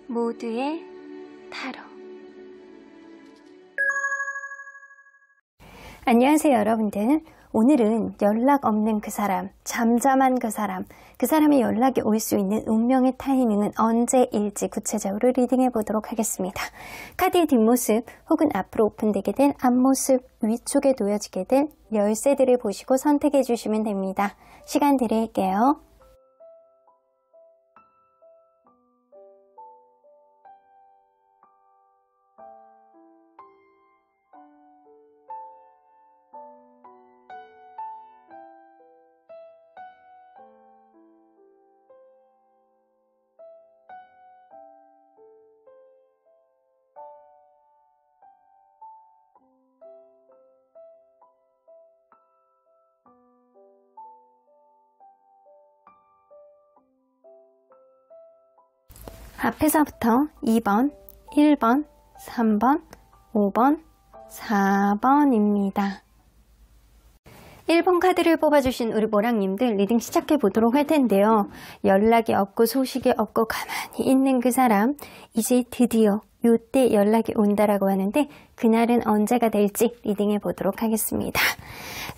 모두의 타로. 안녕하세요 여러분들. 오늘은 연락 없는 그 사람, 잠잠한 그 사람의 연락이 올 수 있는 운명의 타이밍은 언제일지 구체적으로 리딩해 보도록 하겠습니다. 카드의 뒷모습 혹은 앞으로 오픈되게 된 앞모습, 위쪽에 놓여지게 된 열쇠들을 보시고 선택해 주시면 됩니다. 시간 드릴게요. 앞에서부터 2번, 1번, 3번, 5번, 4번입니다. 1번 카드를 뽑아주신 우리 모랑님들 리딩 시작해 보도록 할 텐데요. 연락이 없고 소식이 없고 가만히 있는 그 사람, 이제 드디어 요때 연락이 온다라고 하는데 그날은 언제가 될지 리딩해 보도록 하겠습니다.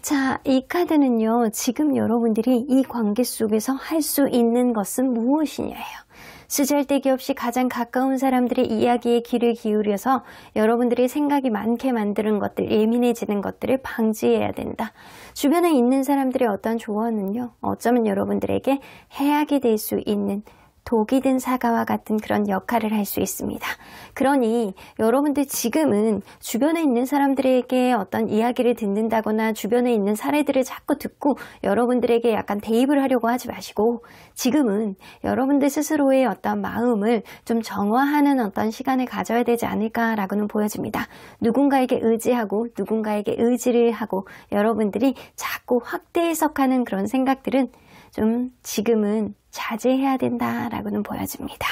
자, 이 카드는요, 지금 여러분들이 이 관계 속에서 할 수 있는 것은 무엇이냐예요. 쓰잘데기 없이 가장 가까운 사람들의 이야기에 귀를 기울여서 여러분들이 생각이 많게 만드는 것들, 예민해지는 것들을 방지해야 된다. 주변에 있는 사람들의 어떤 조언은요, 어쩌면 여러분들에게 해악이 될 수 있는 독이 든 사과와 같은 그런 역할을 할 수 있습니다. 그러니 여러분들 지금은 주변에 있는 사람들에게 어떤 이야기를 듣는다거나 주변에 있는 사례들을 자꾸 듣고 여러분들에게 약간 대입을 하려고 하지 마시고 지금은 여러분들 스스로의 어떤 마음을 좀 정화하는 어떤 시간을 가져야 되지 않을까라고는 보여집니다. 누군가에게 의지하고 누군가에게 의지를 하고 여러분들이 자꾸 확대 해석하는 그런 생각들은 좀 지금은 자제해야 된다라고는 보여집니다.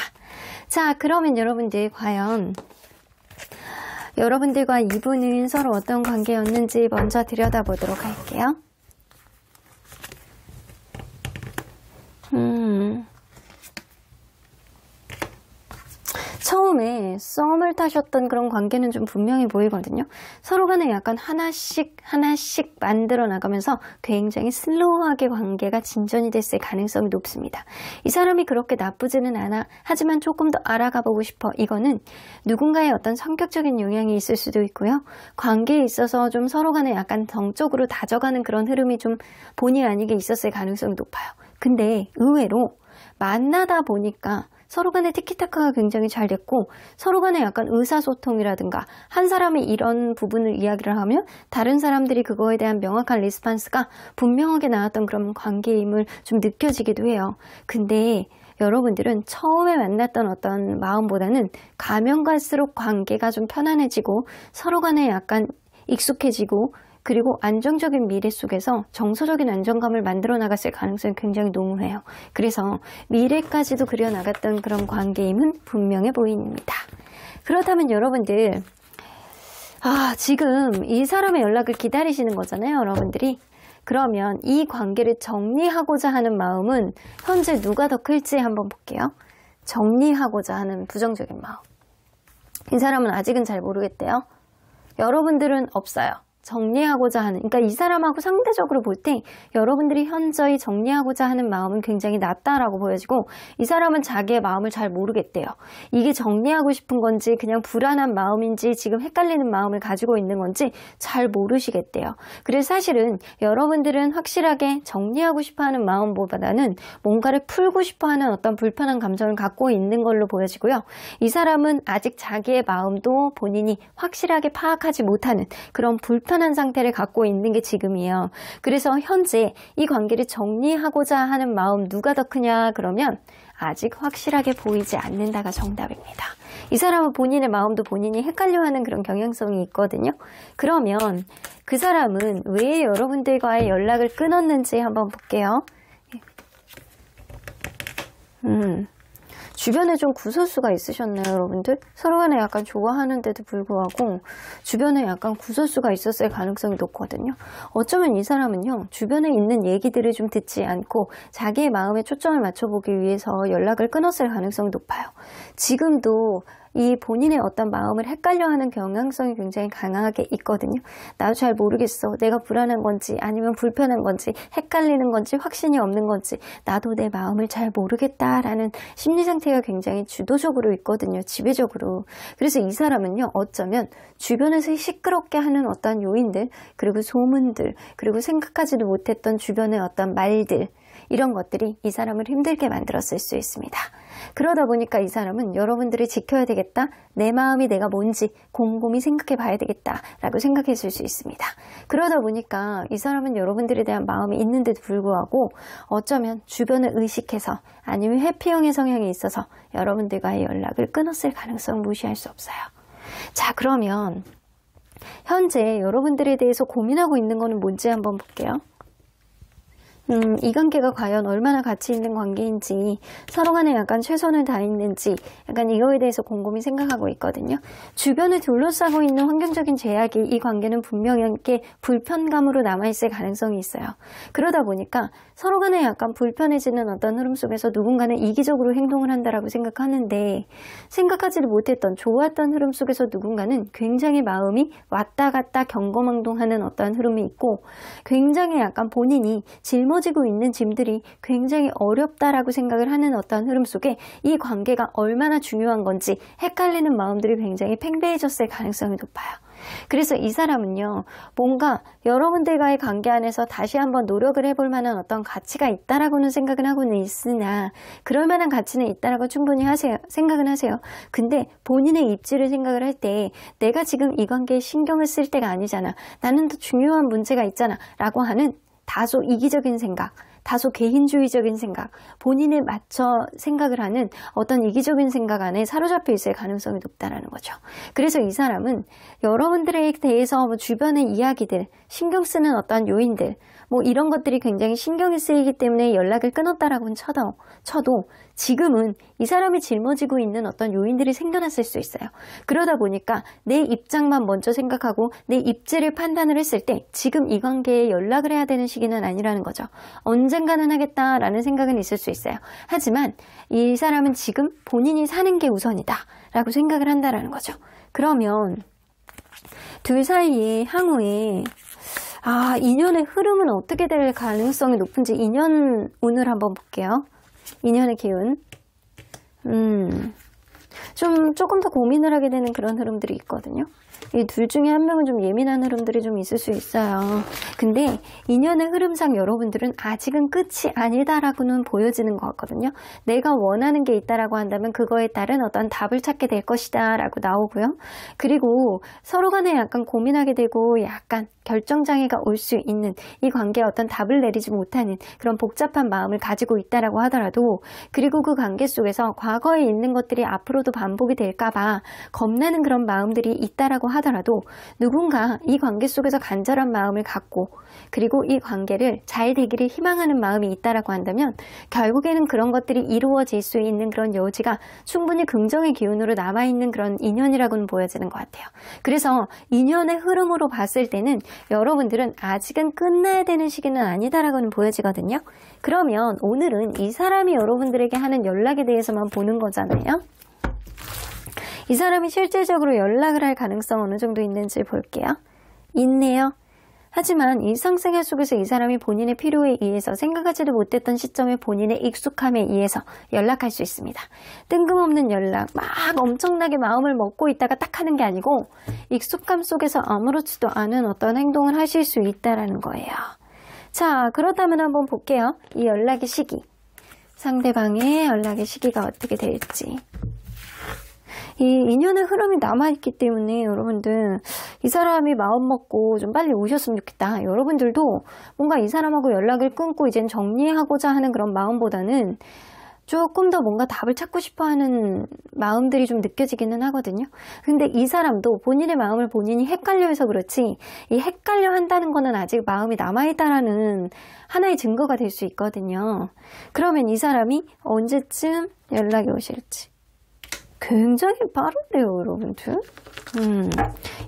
자, 그러면 여러분들 과연 여러분들과 이분은 서로 어떤 관계였는지 먼저 들여다보도록 할게요. 처음에 썸을 타셨던 그런 관계는 좀 분명히 보이거든요. 서로 간에 약간 하나씩 만들어 나가면서 굉장히 슬로우하게 관계가 진전이 됐을 가능성이 높습니다. 이 사람이 그렇게 나쁘지는 않아. 하지만 조금 더 알아가 보고 싶어. 이거는 누군가의 어떤 성격적인 영향이 있을 수도 있고요. 관계에 있어서 좀 서로 간에 약간 정적으로 다져가는 그런 흐름이 좀 본의 아니게 있었을 가능성이 높아요. 근데 의외로 만나다 보니까 서로 간의 티키타카가 굉장히 잘 됐고 서로 간에 약간 의사소통이라든가 한 사람이 이런 부분을 이야기를 하면 다른 사람들이 그거에 대한 명확한 리스판스가 분명하게 나왔던 그런 관계임을 좀 느껴지기도 해요. 근데 여러분들은 처음에 만났던 어떤 마음보다는 가면 갈수록 관계가 좀 편안해지고 서로 간에 약간 익숙해지고 그리고 안정적인 미래 속에서 정서적인 안정감을 만들어 나갔을 가능성이 굉장히 농후해요. 그래서 미래까지도 그려나갔던 그런 관계임은 분명해 보입니다. 그렇다면 여러분들 지금 이 사람의 연락을 기다리시는 거잖아요. 여러분들이. 그러면 이 관계를 정리하고자 하는 마음은 현재 누가 더 클지 한번 볼게요. 정리하고자 하는 부정적인 마음. 이 사람은 아직은 잘 모르겠대요. 여러분들은 없어요. 정리하고자 하는, 그러니까 이 사람하고 상대적으로 볼 때 여러분들이 현저히 정리하고자 하는 마음은 굉장히 낮다라고 보여지고 이 사람은 자기의 마음을 잘 모르겠대요. 이게 정리하고 싶은 건지 그냥 불안한 마음인지 지금 헷갈리는 마음을 가지고 있는 건지 잘 모르시겠대요. 그래서 사실은 여러분들은 확실하게 정리하고 싶어하는 마음보다는 뭔가를 풀고 싶어하는 어떤 불편한 감정을 갖고 있는 걸로 보여지고요. 이 사람은 아직 자기의 마음도 본인이 확실하게 파악하지 못하는 그런 불편한 상태를 갖고 있는 게 지금이에요. 그래서 현재 이 관계를 정리하고자 하는 마음 누가 더 크냐 그러면 아직 확실하게 보이지 않는다가 정답입니다. 이 사람은 본인의 마음도 본인이 헷갈려하는 그런 경향성이 있거든요. 그러면 그 사람은 왜 여러분들과의 연락을 끊었는지 한번 볼게요. 주변에 좀 구설수가 있으셨나요, 여러분들? 서로 간에 약간 좋아하는데도 불구하고 주변에 약간 구설수가 있었을 가능성이 높거든요. 어쩌면 이 사람은요, 주변에 있는 얘기들을 좀 듣지 않고 자기의 마음에 초점을 맞춰보기 위해서 연락을 끊었을 가능성이 높아요. 지금도 이 본인의 어떤 마음을 헷갈려하는 경향성이 굉장히 강하게 있거든요. 나도 잘 모르겠어. 내가 불안한 건지 아니면 불편한 건지 헷갈리는 건지 확신이 없는 건지 나도 내 마음을 잘 모르겠다라는 심리 상태가 굉장히 주도적으로 있거든요. 지배적으로. 그래서 이 사람은요. 어쩌면 주변에서 시끄럽게 하는 어떤 요인들 그리고 소문들 그리고 생각하지도 못했던 주변의 어떤 말들 이런 것들이 이 사람을 힘들게 만들었을 수 있습니다. 그러다 보니까 이 사람은 여러분들을 지켜야 되겠다. 내 마음이 내가 뭔지 곰곰이 생각해 봐야 되겠다 라고 생각했을 수 있습니다. 그러다 보니까 이 사람은 여러분들에 대한 마음이 있는데도 불구하고 어쩌면 주변을 의식해서 아니면 회피형의 성향이 있어서 여러분들과의 연락을 끊었을 가능성 무시할 수 없어요. 자, 그러면 현재 여러분들에 대해서 고민하고 있는 거는 뭔지 한번 볼게요. 이 관계가 과연 얼마나 가치 있는 관계인지 서로 간에 약간 최선을 다했는지 약간 이거에 대해서 곰곰이 생각하고 있거든요. 주변을 둘러싸고 있는 환경적인 제약이 이 관계는 분명하게 불편감으로 남아있을 가능성이 있어요. 그러다 보니까 서로 간에 약간 불편해지는 어떤 흐름 속에서 누군가는 이기적으로 행동을 한다라고 생각하는데 생각하지도 못했던 좋았던 흐름 속에서 누군가는 굉장히 마음이 왔다 갔다 경거망동하는 어떤 흐름이 있고 굉장히 약간 본인이 짊어지고 있는 짐들이 굉장히 어렵다라고 생각을 하는 어떤 흐름 속에 이 관계가 얼마나 중요한 건지 헷갈리는 마음들이 굉장히 팽배해졌을 가능성이 높아요. 그래서 이 사람은요, 뭔가 여러분들과의 관계 안에서 다시 한번 노력을 해볼 만한 어떤 가치가 있다라고는 생각은 하고는 있으나 그럴 만한 가치는 있다라고 충분히 생각은 하세요. 근데 본인의 입지를 생각을 할 때 내가 지금 이 관계에 신경을 쓸 때가 아니잖아. 나는 더 중요한 문제가 있잖아. 라고 하는 다소 이기적인 생각, 다소 개인주의적인 생각, 본인에 맞춰 생각을 하는 어떤 이기적인 생각 안에 사로잡혀 있을 가능성이 높다라는 거죠. 그래서 이 사람은 여러분들에 대해서 주변의 이야기들, 신경 쓰는 어떤 요인들, 이런 것들이 굉장히 신경이 쓰이기 때문에 연락을 끊었다라고는 쳐도 지금은 이 사람이 짊어지고 있는 어떤 요인들이 생겨났을 수 있어요. 그러다 보니까 내 입장만 먼저 생각하고 내 입지를 판단을 했을 때 지금 이 관계에 연락을 해야 되는 시기는 아니라는 거죠. 언젠가는 하겠다라는 생각은 있을 수 있어요. 하지만 이 사람은 지금 본인이 사는 게 우선이다 라고 생각을 한다라는 거죠. 그러면 둘 사이에 향후에 인연의 흐름은 어떻게 될 가능성이 높은지 인연 운을 한번 볼게요. 인연의 기운. 조금 더 고민을 하게 되는 그런 흐름들이 있거든요. 이 둘 중에 한 명은 좀 예민한 흐름들이 좀 있을 수 있어요. 근데 인연의 흐름상 여러분들은 아직은 끝이 아니다라고는 보여지는 것 같거든요. 내가 원하는 게 있다라고 한다면 그거에 따른 어떤 답을 찾게 될 것이다 라고 나오고요. 그리고 서로 간에 약간 고민하게 되고 약간 결정장애가 올 수 있는 이 관계에 어떤 답을 내리지 못하는 그런 복잡한 마음을 가지고 있다라고 하더라도 그리고 그 관계 속에서 과거에 있는 것들이 앞으로도 반복이 될까봐 겁나는 그런 마음들이 있다라고 하더라도 누군가 이 관계 속에서 간절한 마음을 갖고 그리고 이 관계를 잘 되기를 희망하는 마음이 있다라고 한다면 결국에는 그런 것들이 이루어질 수 있는 그런 여지가 충분히 긍정의 기운으로 남아있는 그런 인연이라고는 보여지는 것 같아요. 그래서 인연의 흐름으로 봤을 때는 여러분들은 아직은 끝나야 되는 시기는 아니다라고는 보여지거든요. 그러면 오늘은 이 사람이 여러분들에게 하는 연락에 대해서만 보는 거잖아요. 이 사람이 실질적으로 연락을 할 가능성 어느 정도 있는지 볼게요. 있네요. 하지만 일상생활 속에서 이 사람이 본인의 필요에 의해서 생각하지도 못했던 시점에 본인의 익숙함에 의해서 연락할 수 있습니다. 뜬금없는 연락, 막 엄청나게 마음을 먹고 있다가 딱 하는 게 아니고 익숙함 속에서 아무렇지도 않은 어떤 행동을 하실 수 있다는 거예요. 자, 그렇다면 한번 볼게요. 이 연락의 시기. 상대방의 연락의 시기가 어떻게 될지. 이 인연의 흐름이 남아있기 때문에 여러분들 이 사람이 마음 먹고 좀 빨리 오셨으면 좋겠다. 여러분들도 뭔가 이 사람하고 연락을 끊고 이젠 정리하고자 하는 그런 마음보다는 조금 더 뭔가 답을 찾고 싶어하는 마음들이 좀 느껴지기는 하거든요. 근데 이 사람도 본인의 마음을 본인이 헷갈려해서 그렇지 이 헷갈려 한다는 거는 아직 마음이 남아있다라는 하나의 증거가 될 수 있거든요. 그러면 이 사람이 언제쯤 연락이 오실지. 굉장히 빠른데요, 여러분들.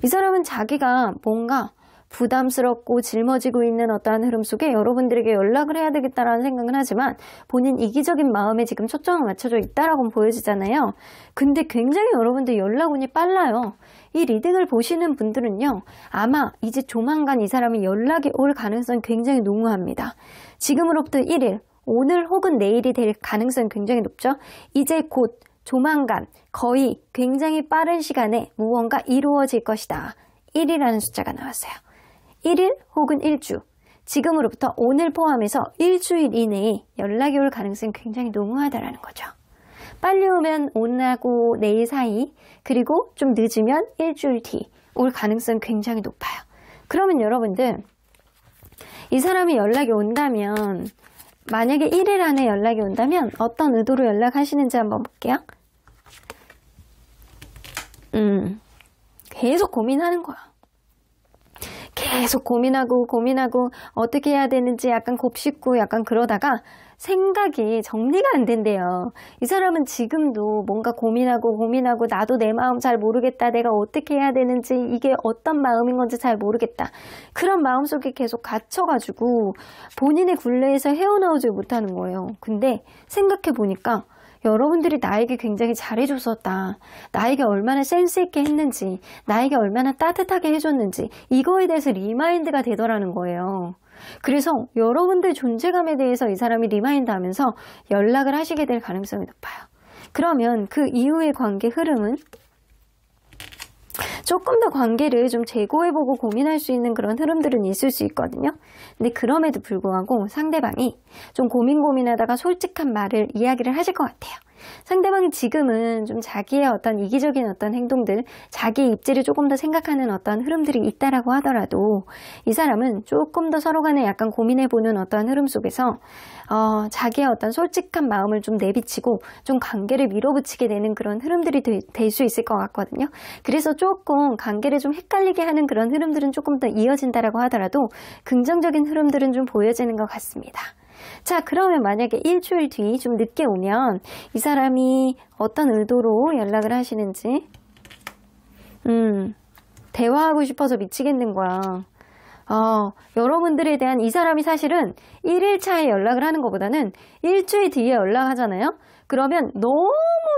이 사람은 자기가 뭔가 부담스럽고 짊어지고 있는 어떠한 흐름 속에 여러분들에게 연락을 해야 되겠다라는 생각은 하지만 본인 이기적인 마음에 지금 초점을 맞춰져 있다라고 보여지잖아요. 근데 굉장히 여러분들 연락운이 빨라요. 이 리딩을 보시는 분들은요, 아마 이제 조만간 이 사람이 연락이 올 가능성이 굉장히 농후합니다. 지금으로부터 1일, 오늘 혹은 내일이 될 가능성이 굉장히 높죠. 이제 곧 조만간 거의 굉장히 빠른 시간에 무언가 이루어질 것이다. 1이라는 숫자가 나왔어요. 1일 혹은 1주, 지금으로부터 오늘 포함해서 일주일 이내에 연락이 올 가능성이 굉장히 농후하다라는 거죠. 빨리 오면 오늘하고 내일 사이, 그리고 좀 늦으면 일주일 뒤 올 가능성이 굉장히 높아요. 그러면 여러분들, 이 사람이 연락이 온다면, 만약에 1일 안에 연락이 온다면 어떤 의도로 연락하시는지 한번 볼게요. 계속 고민하는 거야. 계속 고민하고 어떻게 해야 되는지 약간 곱씹고 약간 그러다가 생각이 정리가 안 된대요. 이 사람은 지금도 뭔가 고민하고 나도 내 마음 잘 모르겠다. 내가 어떻게 해야 되는지, 이게 어떤 마음인 건지 잘 모르겠다. 그런 마음속에 계속 갇혀가지고 본인의 굴레에서 헤어나오지 못하는 거예요. 근데 생각해 보니까 여러분들이 나에게 굉장히 잘해줬었다. 나에게 얼마나 센스 있게 했는지, 나에게 얼마나 따뜻하게 해줬는지, 이거에 대해서 리마인드가 되더라는 거예요. 그래서 여러분들 존재감에 대해서 이 사람이 리마인드 하면서 연락을 하시게 될 가능성이 높아요. 그러면 그 이후의 관계 흐름은 조금 더 관계를 좀 재고해보고 고민할 수 있는 그런 흐름들은 있을 수 있거든요. 근데 그럼에도 불구하고 상대방이 좀 고민하다가 솔직한 말을 이야기를 하실 것 같아요. 상대방이 지금은 좀 자기의 어떤 이기적인 어떤 행동들, 자기의 입지를 조금 더 생각하는 어떤 흐름들이 있다라고 하더라도 이 사람은 조금 더 서로 간에 약간 고민해보는 어떤 흐름 속에서 자기의 어떤 솔직한 마음을 좀 내비치고 좀 관계를 밀어붙이게 되는 그런 흐름들이 될 수 있을 것 같거든요. 그래서 조금 관계를 좀 헷갈리게 하는 그런 흐름들은 조금 더 이어진다라고 하더라도 긍정적인 흐름들은 좀 보여지는 것 같습니다. 자, 그러면 만약에 일주일 뒤 좀 늦게 오면 이 사람이 어떤 의도로 연락을 하시는지, 대화하고 싶어서 미치겠는 거야. 여러분들에 대한, 이 사람이 사실은 1일차에 연락을 하는 것보다는 일주일 뒤에 연락하잖아요. 그러면 너무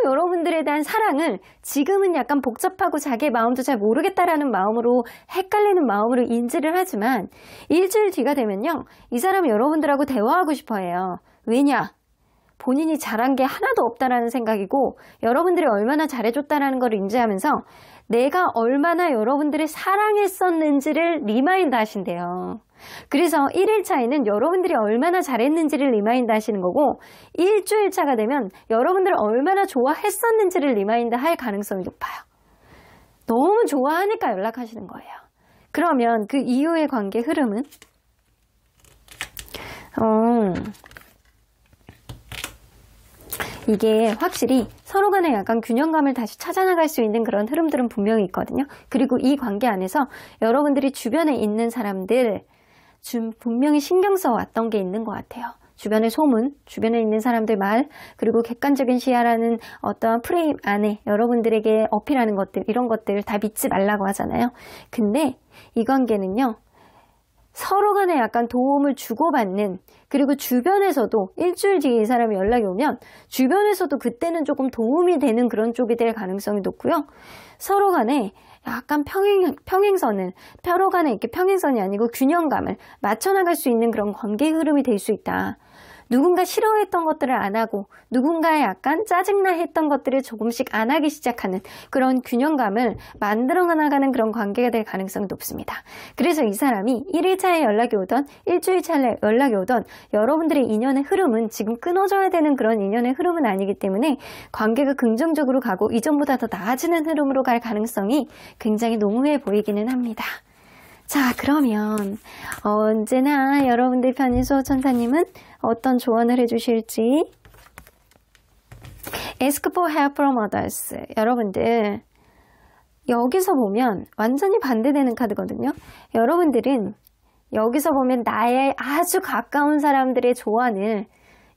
여러분들에 대한 사랑을 지금은 약간 복잡하고 자기의 마음도 잘 모르겠다라는 마음으로, 헷갈리는 마음으로 인지를 하지만 일주일 뒤가 되면요, 이 사람은 여러분들하고 대화하고 싶어 해요. 왜냐? 본인이 잘한 게 하나도 없다라는 생각이고 여러분들이 얼마나 잘해줬다라는 걸 인지하면서 내가 얼마나 여러분들을 사랑했었는지를 리마인드 하신대요. 그래서 1일차에는 여러분들이 얼마나 잘했는지를 리마인드 하시는 거고, 일주일차가 되면 여러분들을 얼마나 좋아했었는지를 리마인드 할 가능성이 높아요. 너무 좋아하니까 연락하시는 거예요. 그러면 그 이후의 관계 흐름은 이게 확실히 서로 간에 약간 균형감을 다시 찾아나갈 수 있는 그런 흐름들은 분명히 있거든요. 그리고 이 관계 안에서 여러분들이 주변에 있는 사람들 분명히 신경 써왔던 게 있는 것 같아요. 주변의 소문, 주변에 있는 사람들 말, 그리고 객관적인 시야라는 어떠한 프레임 안에 여러분들에게 어필하는 것들, 이런 것들 다 믿지 말라고 하잖아요. 근데 이 관계는요, 서로 간에 약간 도움을 주고받는, 그리고 주변에서도 일주일 뒤에 이 사람이 연락이 오면 주변에서도 그때는 조금 도움이 되는 그런 쪽이 될 가능성이 높고요. 서로 간에 약간 평행선을, 서로 간에 이렇게 평행선이 아니고 균형감을 맞춰나갈 수 있는 그런 관계 흐름이 될 수 있다. 누군가 싫어했던 것들을 안 하고 누군가의 약간 짜증나 했던 것들을 조금씩 안 하기 시작하는 그런 균형감을 만들어 나가는 그런 관계가 될 가능성이 높습니다. 그래서 이 사람이 1일차에 연락이 오던 일주일차에 연락이 오던 여러분들의 인연의 흐름은 지금 끊어져야 되는 그런 인연의 흐름은 아니기 때문에 관계가 긍정적으로 가고 이전보다 더 나아지는 흐름으로 갈 가능성이 굉장히 농후해 보이기는 합니다. 자, 그러면 언제나 여러분들 편인 수호천사님은 어떤 조언을 해주실지. Ask for help from others. 여러분들 여기서 보면 완전히 반대되는 카드거든요. 여러분들은 여기서 보면 나의 아주 가까운 사람들의 조언을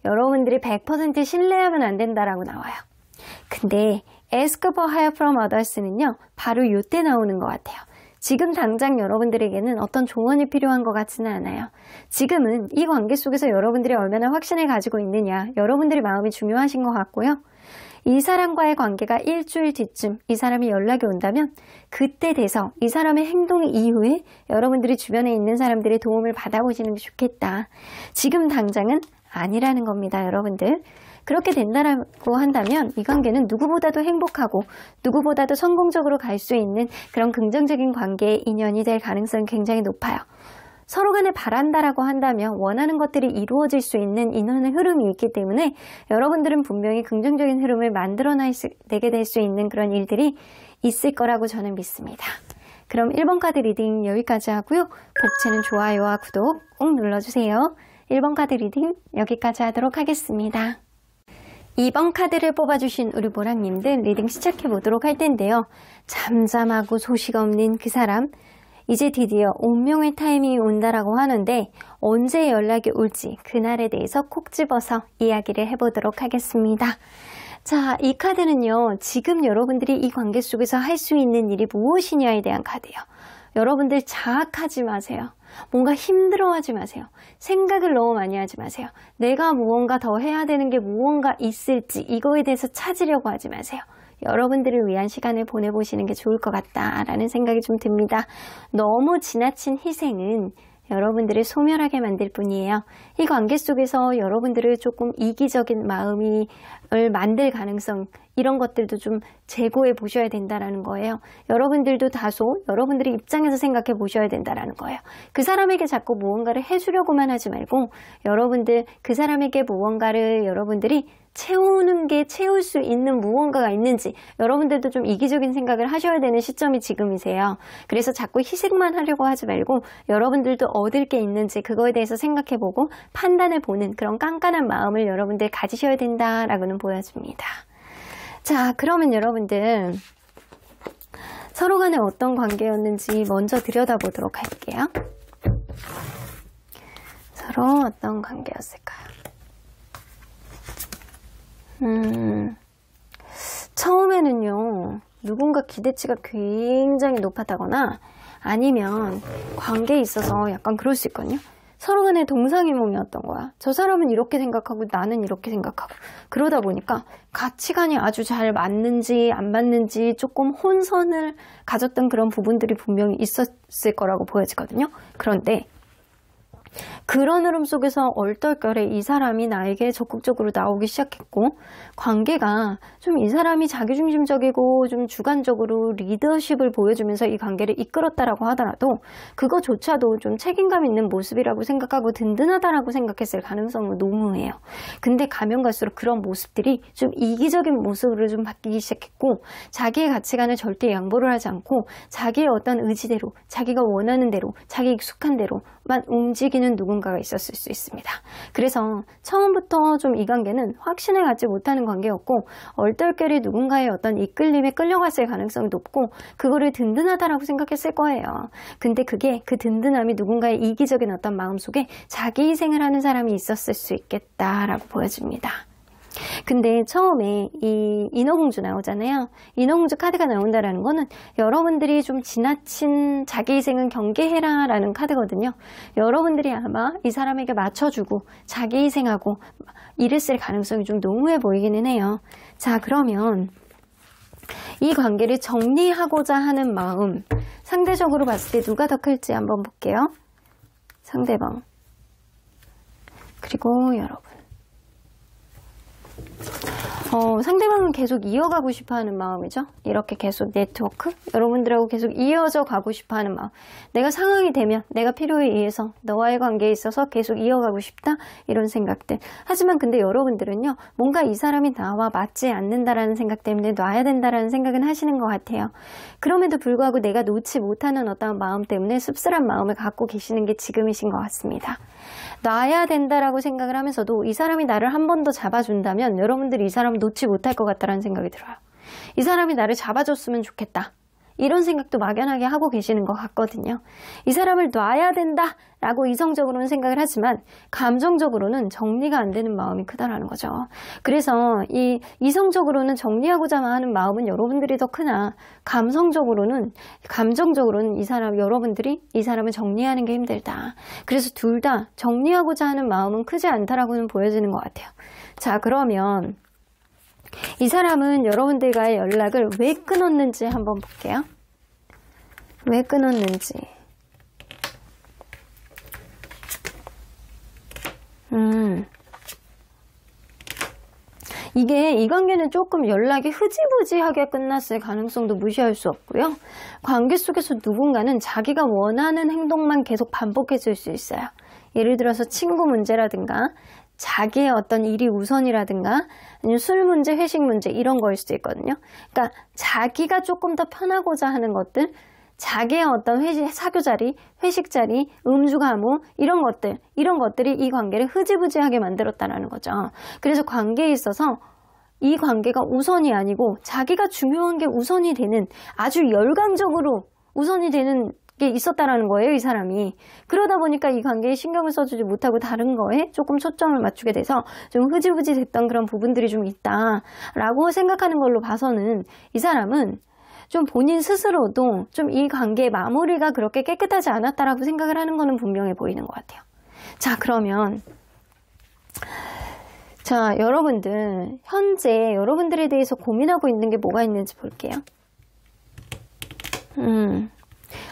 여러분들이 100% 신뢰하면 안 된다라고 나와요. 근데 ask for help from others는요, 바로 이때 나오는 것 같아요. 지금 당장 여러분들에게는 어떤 조언이 필요한 것 같지는 않아요. 지금은 이 관계 속에서 여러분들이 얼마나 확신을 가지고 있느냐, 여러분들의 마음이 중요하신 것 같고요. 이 사람과의 관계가 일주일 뒤쯤 이 사람이 연락이 온다면 그때 돼서 이 사람의 행동 이후에 여러분들이 주변에 있는 사람들의 도움을 받아보시는 게 좋겠다. 지금 당장은 아니라는 겁니다, 여러분들. 그렇게 된다고 한다면 이 관계는 누구보다도 행복하고 누구보다도 성공적으로 갈 수 있는 그런 긍정적인 관계의 인연이 될 가능성이 굉장히 높아요. 서로 간에 바란다라고 한다면 원하는 것들이 이루어질 수 있는 인연의 흐름이 있기 때문에 여러분들은 분명히 긍정적인 흐름을 만들어내게 될 수 있는 그런 일들이 있을 거라고 저는 믿습니다. 그럼 1번 카드 리딩 여기까지 하고요. 복채는 좋아요와 구독 꼭 눌러주세요. 1번 카드 리딩 여기까지 하도록 하겠습니다. 2번 카드를 뽑아주신 우리 보랑님들 리딩 시작해보도록 할 텐데요. 잠잠하고 소식 없는 그 사람, 이제 드디어 운명의 타이밍이 온다라고 하는데 언제 연락이 올지 그날에 대해서 콕 집어서 이야기를 해보도록 하겠습니다. 자, 이 카드는요, 지금 여러분들이 이 관계 속에서 할 수 있는 일이 무엇이냐에 대한 카드예요. 여러분들 자학하지 마세요. 뭔가 힘들어하지 마세요. 생각을 너무 많이 하지 마세요. 내가 무언가 더 해야 되는 게 무언가 있을지 이거에 대해서 찾으려고 하지 마세요. 여러분들을 위한 시간을 보내보시는 게 좋을 것 같다라는 생각이 좀 듭니다. 너무 지나친 희생은 여러분들을 소멸하게 만들 뿐이에요. 이 관계 속에서 여러분들을 조금 이기적인 마음을 만들 가능성, 이런 것들도 좀 재고해 보셔야 된다는 거예요. 여러분들도 다소 여러분들의 입장에서 생각해 보셔야 된다는 거예요. 그 사람에게 자꾸 무언가를 해주려고만 하지 말고 여러분들 그 사람에게 무언가를 여러분들이 채울 수 있는 무언가가 있는지 여러분들도 좀 이기적인 생각을 하셔야 되는 시점이 지금이세요. 그래서 자꾸 희생만 하려고 하지 말고 여러분들도 얻을 게 있는지 그거에 대해서 생각해보고 판단해보는 그런 깐깐한 마음을 여러분들 가지셔야 된다라고는 보여집니다. 자, 그러면 여러분들 서로 간에 어떤 관계였는지 먼저 들여다보도록 할게요. 서로 어떤 관계였을까요? 처음에는요, 누군가 기대치가 굉장히 높았다거나 아니면 관계에 있어서 약간 그럴 수 있거든요. 서로 간에 동상이몽이었던 거야. 저 사람은 이렇게 생각하고 나는 이렇게 생각하고 그러다 보니까 가치관이 아주 잘 맞는지 안 맞는지 조금 혼선을 가졌던 그런 부분들이 분명히 있었을 거라고 보여지거든요. 그런데 그런 흐름 속에서 얼떨결에 이 사람이 나에게 적극적으로 나오기 시작했고 관계가 좀 이 사람이 자기중심적이고 좀 주관적으로 리더십을 보여주면서 이 관계를 이끌었다라고 하더라도 그거조차도 좀 책임감 있는 모습이라고 생각하고 든든하다라고 생각했을 가능성은 너무해요. 근데 가면 갈수록 그런 모습들이 좀 이기적인 모습으로 좀 바뀌기 시작했고 자기의 가치관을 절대 양보를 하지 않고 자기의 어떤 의지대로 자기가 원하는 대로 자기 익숙한 대로만 움직이는 누군가가 있었을 수 있습니다. 그래서 처음부터 좀 이 관계는 확신을 갖지 못하는 관계였고 얼떨결에 누군가의 어떤 이끌림에 끌려갔을 가능성이 높고 그거를 든든하다라고 생각했을 거예요. 근데 그게 그 든든함이 누군가의 이기적인 어떤 마음속에 자기 희생을 하는 사람이 있었을 수 있겠다라고 보여집니다. 근데 처음에 이 인어공주 나오잖아요. 인어공주 카드가 나온다라는 거는 여러분들이 좀 지나친 자기희생은 경계해라 라는 카드거든요. 여러분들이 아마 이 사람에게 맞춰주고 자기희생하고 이랬을 가능성이 좀 농후해 보이기는 해요. 자, 그러면 이 관계를 정리하고자 하는 마음, 상대적으로 봤을 때 누가 더 클지 한번 볼게요. 상대방 그리고 여러분. 상대방은 계속 이어가고 싶어하는 마음이죠. 이렇게 계속 네트워크, 여러분들하고 계속 이어져 가고 싶어하는 마음. 내가 상황이 되면 내가 필요에 의해서 너와의 관계에 있어서 계속 이어가고 싶다 이런 생각들. 하지만 근데 여러분들은요, 뭔가 이 사람이 나와 맞지 않는다라는 생각 때문에 놔야 된다라는 생각은 하시는 것 같아요. 그럼에도 불구하고 내가 놓지 못하는 어떤 마음 때문에 씁쓸한 마음을 갖고 계시는 게 지금이신 것 같습니다. 놔야 된다라고 생각을 하면서도 이 사람이 나를 한 번 더 잡아준다면 여러분들이 이 사람을 놓지 못할 것 같다라는 생각이 들어요. 이 사람이 나를 잡아줬으면 좋겠다. 이런 생각도 막연하게 하고 계시는 것 같거든요. 이 사람을 놔야 된다 라고 이성적으로는 생각을 하지만 감정적으로는 정리가 안 되는 마음이 크다라는 거죠. 그래서 이 이성적으로는 정리하고자 하는 마음은 여러분들이 더 크나 감정적으로는 여러분들이 이 사람을 정리하는 게 힘들다. 그래서 둘 다 정리하고자 하는 마음은 크지 않다라고는 보여지는 것 같아요. 자, 그러면 이 사람은 여러분들과의 연락을 왜 끊었는지 한번 볼게요. 왜 끊었는지. 이 관계는 조금 연락이 흐지부지하게 끝났을 가능성도 무시할 수 없고요. 관계 속에서 누군가는 자기가 원하는 행동만 계속 반복해질 수 있어요. 예를 들어서 친구 문제라든가 자기의 어떤 일이 우선이라든가 아니면 술 문제, 회식 문제 이런 거일 수도 있거든요. 그러니까 자기가 조금 더 편하고자 하는 것들, 자기의 어떤 사교 자리, 회식 자리, 음주 가무 이런 것들이 이 관계를 흐지부지하게 만들었다는 거죠. 그래서 관계에 있어서 이 관계가 우선이 아니고 자기가 중요한 게 우선이 되는 아주 열광적으로 우선이 되는 게 있었다라는 거예요, 이 사람이. 그러다 보니까 이 관계에 신경을 써주지 못하고 다른 거에 조금 초점을 맞추게 돼서 좀 흐지부지 됐던 그런 부분들이 좀 있다라고 생각하는 걸로 봐서는 이 사람은 좀 본인 스스로도 좀 이 관계의 마무리가 그렇게 깨끗하지 않았다라고 생각을 하는 거는 분명해 보이는 것 같아요. 자, 그러면 여러분들 현재 여러분들에 대해서 고민하고 있는 게 뭐가 있는지 볼게요.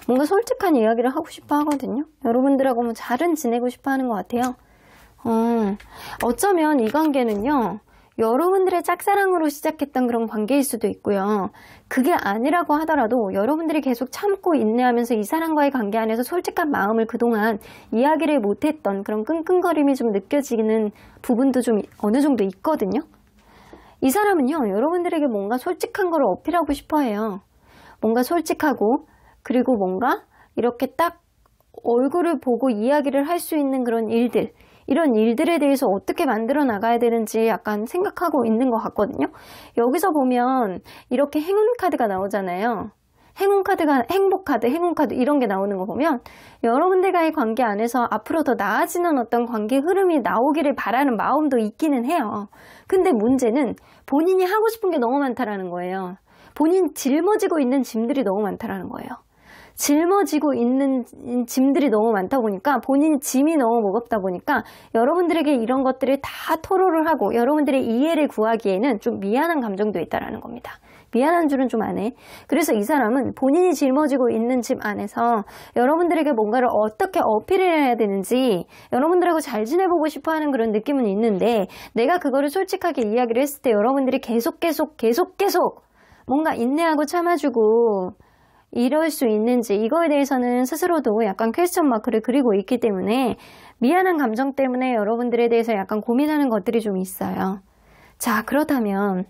뭔가 솔직한 이야기를 하고 싶어 하거든요. 여러분들하고 뭐 잘은 지내고 싶어 하는 것 같아요. 어쩌면 이 관계는요, 여러분들의 짝사랑으로 시작했던 그런 관계일 수도 있고요. 그게 아니라고 하더라도 여러분들이 계속 참고 인내하면서 이 사람과의 관계 안에서 솔직한 마음을 그동안 이야기를 못했던 그런 끙끙거림이 좀 느껴지는 부분도 좀 어느 정도 있거든요. 이 사람은요, 여러분들에게 뭔가 솔직한 걸 어필하고 싶어 해요. 뭔가 솔직하고 그리고 뭔가 이렇게 딱 얼굴을 보고 이야기를 할 수 있는 그런 일들, 이런 일들에 대해서 어떻게 만들어 나가야 되는지 약간 생각하고 있는 것 같거든요. 여기서 보면 이렇게 행운 카드가 나오잖아요. 행운 카드 이런 게 나오는 거 보면 여러분들과의 관계 안에서 앞으로 더 나아지는 어떤 관계 흐름이 나오기를 바라는 마음도 있기는 해요. 근데 문제는 본인이 하고 싶은 게 너무 많다라는 거예요. 본인 짊어지고 있는 짐들이 너무 많다라는 거예요. 짊어지고 있는 짐들이 너무 많다 보니까 본인 짐이 너무 무겁다 보니까 여러분들에게 이런 것들을 다 토로를 하고 여러분들의 이해를 구하기에는 좀 미안한 감정도 있다라는 겁니다. 미안한 줄은 좀 안 해. 그래서 이 사람은 본인이 짊어지고 있는 짐 안에서 여러분들에게 뭔가를 어떻게 어필을 해야 되는지 여러분들하고 잘 지내보고 싶어 하는 그런 느낌은 있는데 내가 그거를 솔직하게 이야기를 했을 때 여러분들이 계속 뭔가 인내하고 참아주고 이럴 수 있는지 이거에 대해서는 스스로도 약간 퀘스천 마크를 그리고 있기 때문에 미안한 감정 때문에 여러분들에 대해서 약간 고민하는 것들이 좀 있어요. 자, 그렇다면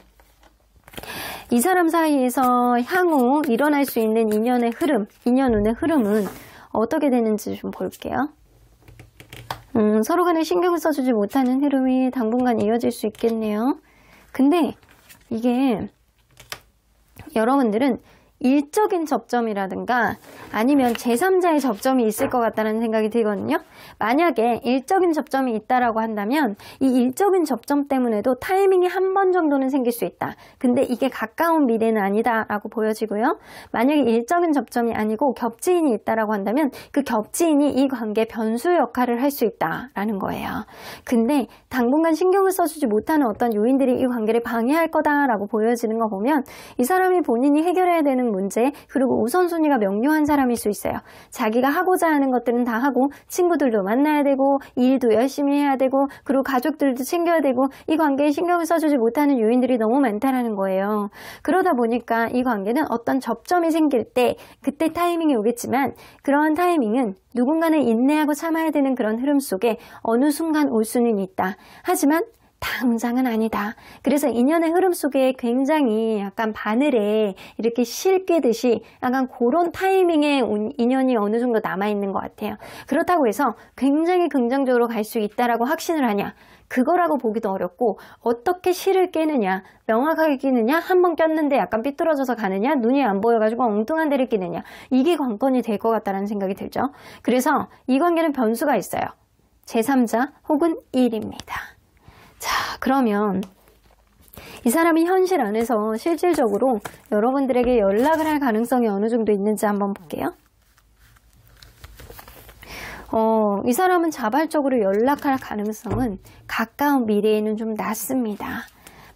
이 사람 사이에서 향후 일어날 수 있는 인연의 흐름은 어떻게 되는지 좀 볼게요. 서로 간에 신경을 써주지 못하는 흐름이 당분간 이어질 수 있겠네요. 근데 이게 여러분들은 일적인 접점이라든가 아니면 제3자의 접점이 있을 것 같다는 생각이 들거든요. 만약에 일적인 접점이 있다라고 한다면 이 일적인 접점 때문에도 타이밍이 한 번 정도는 생길 수 있다. 근데 이게 가까운 미래는 아니다라고 보여지고요. 만약에 일적인 접점이 아니고 겹지인이 있다라고 한다면 그 겹지인이 이 관계 변수 역할을 할 수 있다라는 거예요. 근데 당분간 신경을 써주지 못하는 어떤 요인들이 이 관계를 방해할 거다라고 보여지는 거 보면 이 사람이 본인이 해결해야 되는 문제 그리고 우선순위가 명료한 사람일 수 있어요. 자기가 하고자 하는 것들은 다 하고 친구들도 만나야 되고 일도 열심히 해야 되고 그리고 가족들도 챙겨야 되고 이 관계에 신경을 써주지 못하는 요인들이 너무 많다라는 거예요. 그러다 보니까 이 관계는 어떤 접점이 생길 때 그때 타이밍이 오겠지만 그러한 타이밍은 누군가는 인내하고 참아야 되는 그런 흐름 속에 어느 순간 올 수는 있다. 하지만 당장은 아니다. 그래서 인연의 흐름 속에 굉장히 약간 바늘에 이렇게 실 꿰듯이 약간 그런 타이밍에 인연이 어느 정도 남아있는 것 같아요. 그렇다고 해서 굉장히 긍정적으로 갈 수 있다라고 확신을 하냐? 그거라고 보기도 어렵고, 어떻게 실을 깨느냐, 명확하게 끼느냐, 한 번 꼈는데 약간 삐뚤어져서 가느냐, 눈이 안 보여가지고 엉뚱한 데를 끼느냐, 이게 관건이 될 것 같다는 생각이 들죠. 그래서 이 관계는 변수가 있어요. 제3자 혹은 1입니다. 자, 그러면 이 사람이 현실 안에서 실질적으로 여러분들에게 연락을 할 가능성이 어느 정도 있는지 한번 볼게요. 이 사람은 자발적으로 연락할 가능성은 가까운 미래에는 좀 낮습니다.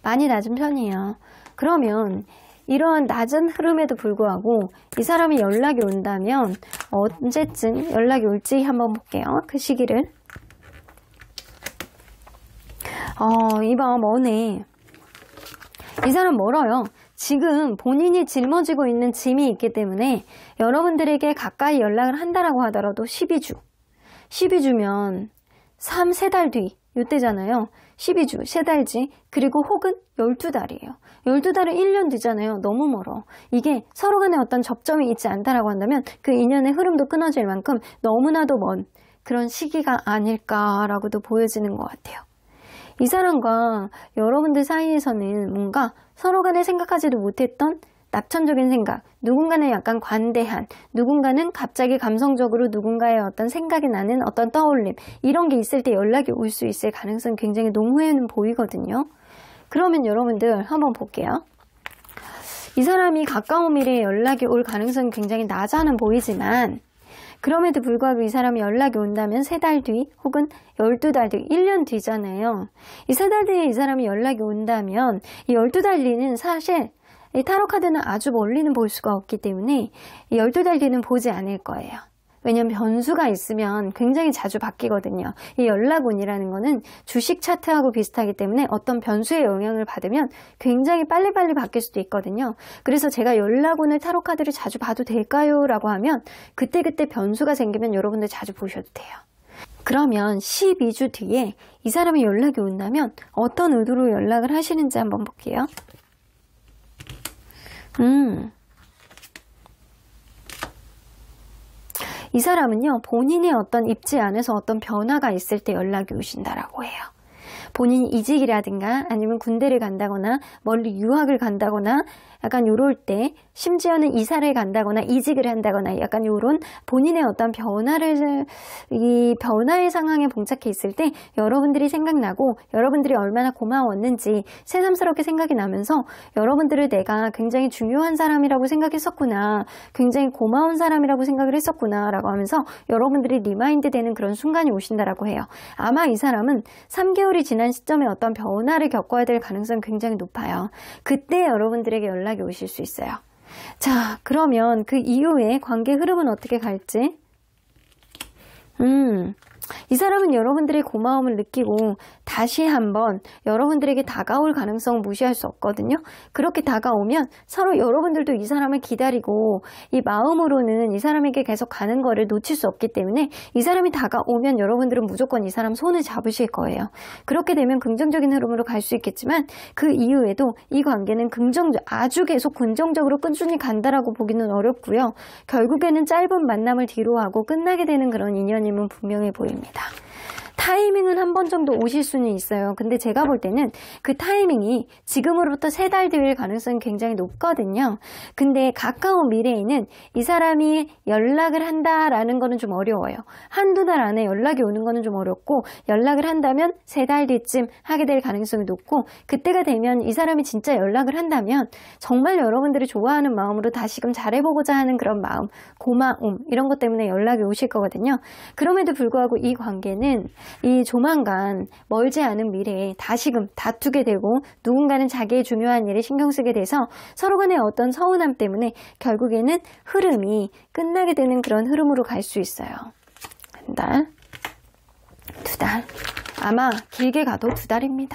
많이 낮은 편이에요. 그러면 이러한 낮은 흐름에도 불구하고 이 사람이 연락이 온다면 언제쯤 연락이 올지 한번 볼게요. 그 시기를. 이봐, 머네. 이 사람 멀어요. 지금 본인이 짊어지고 있는 짐이 있기 때문에 여러분들에게 가까이 연락을 한다라고 하더라도 12주. 12주면 3달 뒤, 이때잖아요. 12주, 3달 뒤, 그리고 혹은 12달이에요. 12달은 1년 뒤잖아요. 너무 멀어. 이게 서로 간에 어떤 접점이 있지 않다라고 한다면 그 인연의 흐름도 끊어질 만큼 너무나도 먼 그런 시기가 아닐까라고도 보여지는 것 같아요. 이 사람과 여러분들 사이에서는 뭔가 서로 간에 생각하지도 못했던 낙천적인 생각, 누군가는 약간 관대한, 누군가는 갑자기 감성적으로 누군가의 어떤 생각이 나는 어떤 떠올림, 이런 게 있을 때 연락이 올 수 있을 가능성이 굉장히 농후에는 보이거든요. 그러면 여러분들 한번 볼게요. 이 사람이 가까운 미래에 연락이 올 가능성이 굉장히 낮아는 보이지만, 그럼에도 불구하고 이 사람이 연락이 온다면 3달 뒤 혹은 12달 뒤, 1년 뒤잖아요. 이 3달 뒤에 이 사람이 연락이 온다면 이 12달 뒤는 사실 이 타로 카드는 아주 멀리는 볼 수가 없기 때문에 이 12달 뒤는 보지 않을 거예요. 왜냐하면 변수가 있으면 굉장히 자주 바뀌거든요. 이 연락운이라는 거는 주식 차트하고 비슷하기 때문에 어떤 변수의 영향을 받으면 굉장히 빨리빨리 바뀔 수도 있거든요. 그래서 제가 연락운을 타로 카드를 자주 봐도 될까요? 라고 하면 그때그때 변수가 생기면 여러분들 자주 보셔도 돼요. 그러면 12주 뒤에 이 사람이 연락이 온다면 어떤 의도로 연락을 하시는지 한번 볼게요. 이 사람은요, 본인의 어떤 입지 안에서 어떤 변화가 있을 때 연락이 오신다라고 해요. 본인이 이직이라든가 아니면 군대를 간다거나 멀리 유학을 간다거나 약간 요럴 때, 심지어는 이사를 간다거나 이직을 한다거나 약간 요런 본인의 어떤 이 변화의 상황에 봉착해 있을 때 여러분들이 생각나고 여러분들이 얼마나 고마웠는지 새삼스럽게 생각이 나면서 여러분들을 내가 굉장히 중요한 사람이라고 생각했었구나, 굉장히 고마운 사람이라고 생각을 했었구나 라고 하면서 여러분들이 리마인드 되는 그런 순간이 오신다라고 해요. 아마 이 사람은 3개월이 지난 시점에 어떤 변화를 겪어야 될 가능성이 굉장히 높아요. 그때 여러분들에게 연락이 오실 수 있어요. 자, 그러면 그 이후에 관계 흐름은 어떻게 갈지? 이 사람은 여러분들의 고마움을 느끼고 다시 한번 여러분들에게 다가올 가능성은 무시할 수 없거든요. 그렇게 다가오면 서로 여러분들도 이 사람을 기다리고 이 마음으로는 이 사람에게 계속 가는 거를 놓칠 수 없기 때문에 이 사람이 다가오면 여러분들은 무조건 이 사람 손을 잡으실 거예요. 그렇게 되면 긍정적인 흐름으로 갈 수 있겠지만 그 이후에도 이 관계는 아주 계속 긍정적으로 꾸준히 간다라고 보기는 어렵고요. 결국에는 짧은 만남을 뒤로 하고 끝나게 되는 그런 인연임은 분명해 보입니다. 타이밍은 한 번 정도 오실 수는 있어요. 근데 제가 볼 때는 그 타이밍이 지금으로부터 3달 뒤일 가능성이 굉장히 높거든요. 근데 가까운 미래에는 이 사람이 연락을 한다라는 거는 좀 어려워요. 한두 달 안에 연락이 오는 거는 좀 어렵고, 연락을 한다면 3달 뒤쯤 하게 될 가능성이 높고, 그때가 되면 이 사람이 진짜 연락을 한다면 정말 여러분들이 좋아하는 마음으로 다시금 잘해보고자 하는 그런 마음, 고마움, 이런 것 때문에 연락이 오실 거거든요. 그럼에도 불구하고 이 관계는 이 조만간 멀지 않은 미래에 다시금 다투게 되고 누군가는 자기의 중요한 일에 신경 쓰게 돼서 서로 간의 어떤 서운함 때문에 결국에는 흐름이 끝나게 되는 그런 흐름으로 갈 수 있어요. 한 달, 2달, 아마 길게 가도 2달입니다.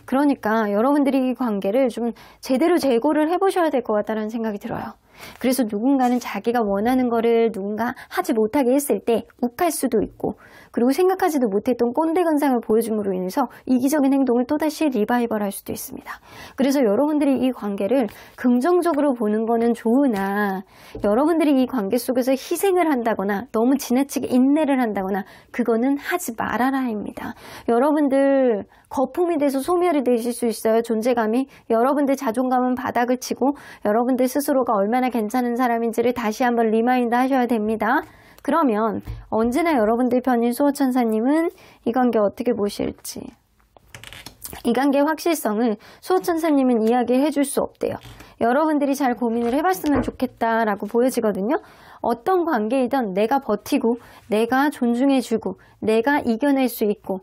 그러니까 여러분들이 이 관계를 좀 제대로 재고를 해보셔야 될 것 같다는 생각이 들어요. 그래서 누군가는 자기가 원하는 거를 누군가 하지 못하게 했을 때 욱할 수도 있고, 그리고 생각하지도 못했던 꼰대 근상을 보여줌으로 인해서 이기적인 행동을 또다시 리바이벌할 수도 있습니다. 그래서 여러분들이 이 관계를 긍정적으로 보는 거는 좋으나, 여러분들이 이 관계 속에서 희생을 한다거나 너무 지나치게 인내를 한다거나 그거는 하지 말아라입니다. 여러분들 거품이 돼서 소멸이 되실 수 있어요. 존재감이. 여러분들 자존감은 바닥을 치고 여러분들 스스로가 얼마나 괜찮은 사람인지를 다시 한번 리마인드 하셔야 됩니다. 그러면 언제나 여러분들 편인 수호천사님은 이 관계 어떻게 보실지, 이 관계의 확실성을 수호천사님은 이야기해 줄 수 없대요. 여러분들이 잘 고민을 해봤으면 좋겠다라고 보여지거든요. 어떤 관계이든 내가 버티고 내가 존중해주고 내가 이겨낼 수 있고,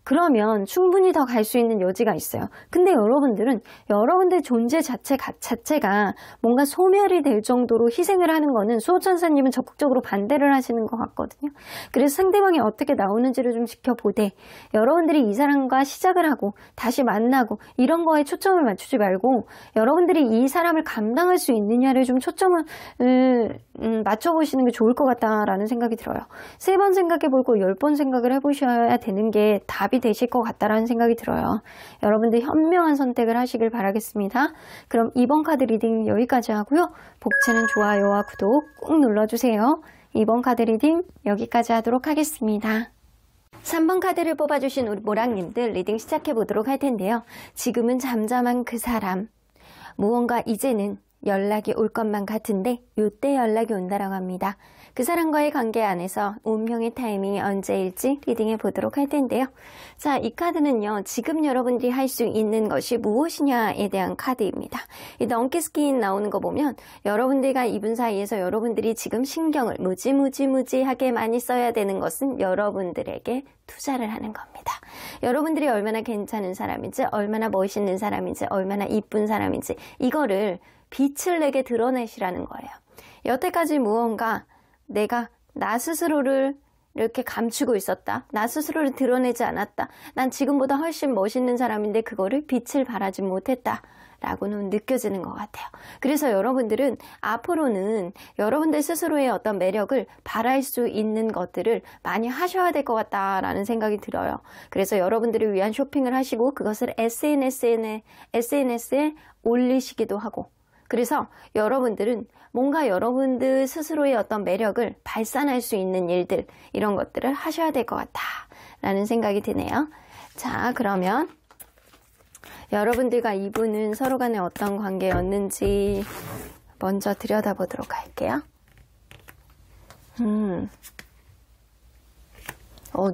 그러면 충분히 더 갈 수 있는 여지가 있어요. 근데 여러분들은 여러분들 존재 자체가 뭔가 소멸이 될 정도로 희생을 하는 거는 수호천사님은 적극적으로 반대를 하시는 것 같거든요. 그래서 상대방이 어떻게 나오는지를 좀 지켜보되, 여러분들이 이 사람과 시작을 하고 다시 만나고 이런 거에 초점을 맞추지 말고 여러분들이 이 사람을 감당할 수 있느냐를 좀 초점을 맞춰보시는 게 좋을 것 같다라는 생각이 들어요. 3번 생각해보고 10번 생각을 해보셔야 되는 게 답이 되실 것 같다라는 생각이 들어요. 여러분들 현명한 선택을 하시길 바라겠습니다. 그럼 이번 카드 리딩 여기까지 하고요. 복채는 좋아요와 구독 꾹 눌러주세요. 이번 카드 리딩 여기까지 하도록 하겠습니다. 3번 카드를 뽑아주신 우리 모랑님들 리딩 시작해보도록 할 텐데요. 지금은 잠잠한 그 사람, 무언가 이제는 연락이 올 것만 같은데 요때 연락이 온다라고 합니다. 그 사람과의 관계 안에서 운명의 타이밍이 언제일지 리딩해 보도록 할 텐데요. 자, 이 카드는요, 지금 여러분들이 할 수 있는 것이 무엇이냐에 대한 카드입니다. 이 덩키 스킨 나오는 거 보면 여러분들과 이분 사이에서 여러분들이 지금 신경을 무지하게 많이 써야 되는 것은 여러분들에게 투자를 하는 겁니다. 여러분들이 얼마나 괜찮은 사람인지, 얼마나 멋있는 사람인지, 얼마나 이쁜 사람인지 이거를 빛을 내게 드러내시라는 거예요. 여태까지 무언가 내가 나 스스로를 이렇게 감추고 있었다, 나 스스로를 드러내지 않았다, 난 지금보다 훨씬 멋있는 사람인데 그거를 빛을 발하지 못했다 라고는 느껴지는 것 같아요. 그래서 여러분들은 앞으로는 여러분들 스스로의 어떤 매력을 발할 수 있는 것들을 많이 하셔야 될 것 같다라는 생각이 들어요. 그래서 여러분들을 위한 쇼핑을 하시고 그것을 SNS에 올리시기도 하고, 그래서 여러분들은 뭔가 여러분들 스스로의 어떤 매력을 발산할 수 있는 일들, 이런 것들을 하셔야 될 것 같다라는 생각이 드네요. 자, 그러면 여러분들과 이분은 서로 간에 어떤 관계였는지 먼저 들여다보도록 할게요.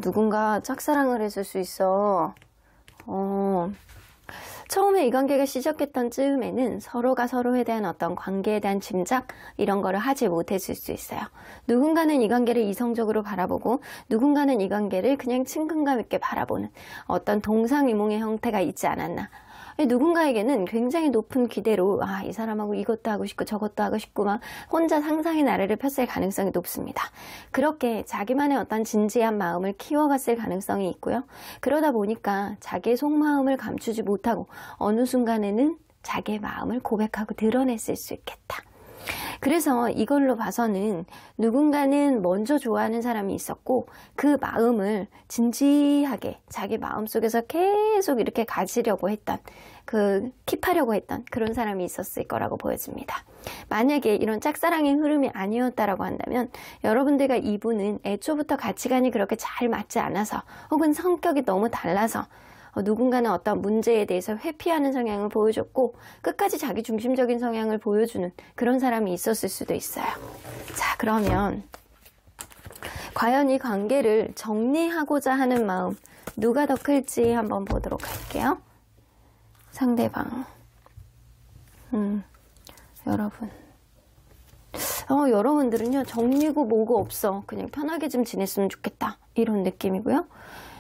누군가 짝사랑을 했을 수 있어. 처음에 이 관계가 시작했던 즈음에는 서로가 서로에 대한 어떤 관계에 대한 짐작, 이런 거를 하지 못했을 수 있어요. 누군가는 이 관계를 이성적으로 바라보고 누군가는 이 관계를 그냥 친근감 있게 바라보는 어떤 동상이몽의 형태가 있지 않았나. 누군가에게는 굉장히 높은 기대로 이 사람하고 이것도 하고 싶고 저것도 하고 싶고 막 혼자 상상의 나래를 폈을 가능성이 높습니다. 그렇게 자기만의 어떤 진지한 마음을 키워갔을 가능성이 있고요. 그러다 보니까 자기의 속마음을 감추지 못하고 어느 순간에는 자기의 마음을 고백하고 드러냈을 수 있겠다. 그래서 이걸로 봐서는 누군가는 먼저 좋아하는 사람이 있었고 그 마음을 진지하게 자기 마음속에서 계속 이렇게 가지려고 했던, 킵하려고 했던 그런 사람이 있었을 거라고 보여집니다. 만약에 이런 짝사랑의 흐름이 아니었다라고 한다면 여러분들과 이분은 애초부터 가치관이 그렇게 잘 맞지 않아서, 혹은 성격이 너무 달라서 누군가는 어떤 문제에 대해서 회피하는 성향을 보여줬고 끝까지 자기 중심적인 성향을 보여주는 그런 사람이 있었을 수도 있어요. 자, 그러면 과연 이 관계를 정리하고자 하는 마음 누가 더 클지 한번 보도록 할게요. 상대방. 여러분들은요, 정리고 뭐고 없어, 그냥 편하게 좀 지냈으면 좋겠다, 이런 느낌이고요.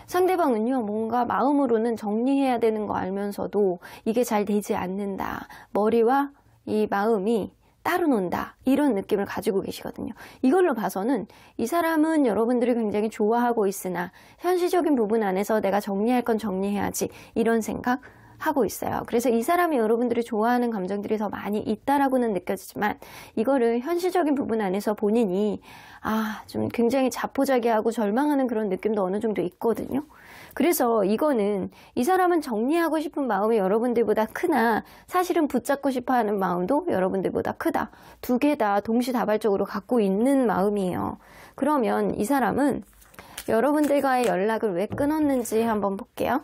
상대방은요, 뭔가 마음으로는 정리해야 되는 거 알면서도 이게 잘 되지 않는다, 머리와 이 마음이 따로 논다, 이런 느낌을 가지고 계시거든요. 이걸로 봐서는 이 사람은 여러분들이 굉장히 좋아하고 있으나 현실적인 부분 안에서 내가 정리할 건 정리해야지, 이런 생각, 하고 있어요. 그래서 이 사람이 여러분들이 좋아하는 감정들이 더 많이 있다라고는 느껴지지만 이거를 현실적인 부분 안에서 본인이 좀 굉장히 자포자기하고 절망하는 그런 느낌도 어느 정도 있거든요. 그래서 이거는 이 사람은 정리하고 싶은 마음이 여러분들보다 크나 사실은 붙잡고 싶어하는 마음도 여러분들보다 크다. 두 개 다 동시다발적으로 갖고 있는 마음이에요. 그러면 이 사람은 여러분들과의 연락을 왜 끊었는지 한번 볼게요.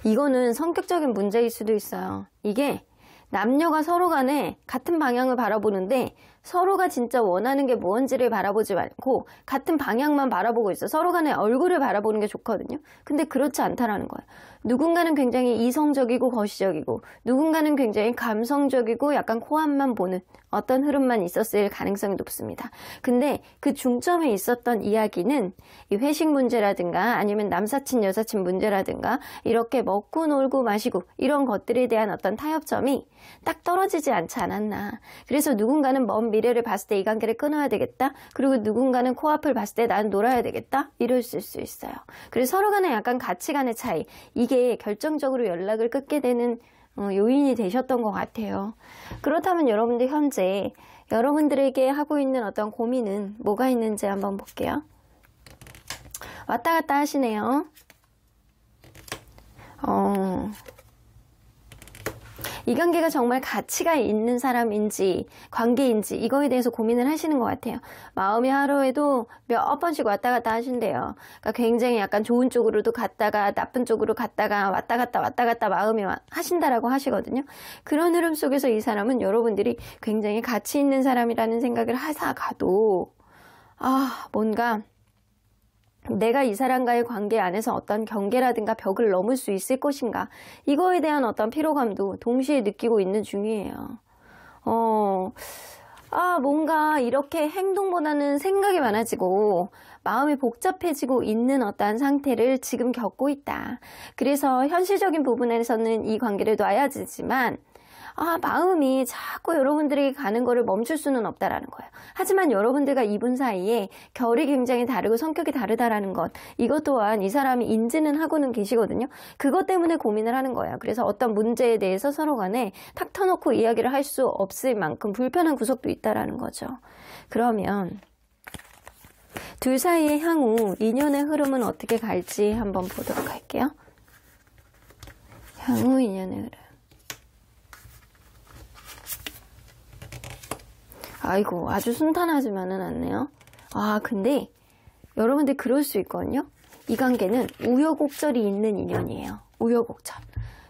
이거는 성격적인 문제일 수도 있어요. 이게 남녀가 서로 간에 같은 방향을 바라보는데 서로가 진짜 원하는 게 뭔지를 바라보지 않고 같은 방향만 바라보고 있어. 서로 간에 얼굴을 바라보는 게 좋거든요. 근데 그렇지 않다라는 거예요. 누군가는 굉장히 이성적이고 거시적이고 누군가는 굉장히 감성적이고 약간 코앞만 보는 어떤 흐름만 있었을 가능성이 높습니다. 근데 그 중점에 있었던 이야기는 이 회식 문제라든가 아니면 남사친 여사친 문제라든가 이렇게 먹고 놀고 마시고 이런 것들에 대한 어떤 타협점이 딱 떨어지지 않지 않았나. 그래서 누군가는 먼 미래를 봤을 때 이 관계를 끊어야 되겠다. 그리고 누군가는 코앞을 봤을 때 난 놀아야 되겠다. 이랬을 수 있어요. 그래서 서로 간에 약간 가치관의 차이. 이게 결정적으로 연락을 끊게 되는 요인이 되셨던 것 같아요. 그렇다면 여러분들 현재 여러분들에게 하고 있는 어떤 고민은 뭐가 있는지 한번 볼게요. 왔다 갔다 하시네요. 이 관계가 정말 가치가 있는 사람인지 관계인지 이거에 대해서 고민을 하시는 것 같아요. 마음이 하루에도 몇 번씩 왔다 갔다 하신대요. 그러니까 굉장히 약간 좋은 쪽으로도 갔다가 나쁜 쪽으로 갔다가 왔다 갔다 마음이 하신다라고 하시거든요. 그런 흐름 속에서 이 사람은 여러분들이 굉장히 가치 있는 사람이라는 생각을 하다가도 뭔가 내가 이 사람과의 관계 안에서 어떤 경계라든가 벽을 넘을 수 있을 것인가 이거에 대한 어떤 피로감도 동시에 느끼고 있는 중이에요. 뭔가 이렇게 행동보다는 생각이 많아지고 마음이 복잡해지고 있는 어떠한 상태를 지금 겪고 있다. 그래서 현실적인 부분에서는 이 관계를 놔야 되지만 마음이 자꾸 여러분들에게 가는 거를 멈출 수는 없다라는 거예요. 하지만 여러분들과 이분 사이에 결이 굉장히 다르고 성격이 다르다라는 것, 이것 또한 이 사람이 인지는 하고는 계시거든요. 그것 때문에 고민을 하는 거예요. 그래서 어떤 문제에 대해서 서로 간에 탁 터놓고 이야기를 할 수 없을 만큼 불편한 구석도 있다라는 거죠. 그러면 둘 사이의 향후 인연의 흐름은 어떻게 갈지 한번 보도록 할게요. 향후 인연의 흐름. 아이고, 아주 순탄하지만은 않네요. 근데 여러분들 그럴 수 있거든요. 이 관계는 우여곡절이 있는 인연이에요. 우여곡절.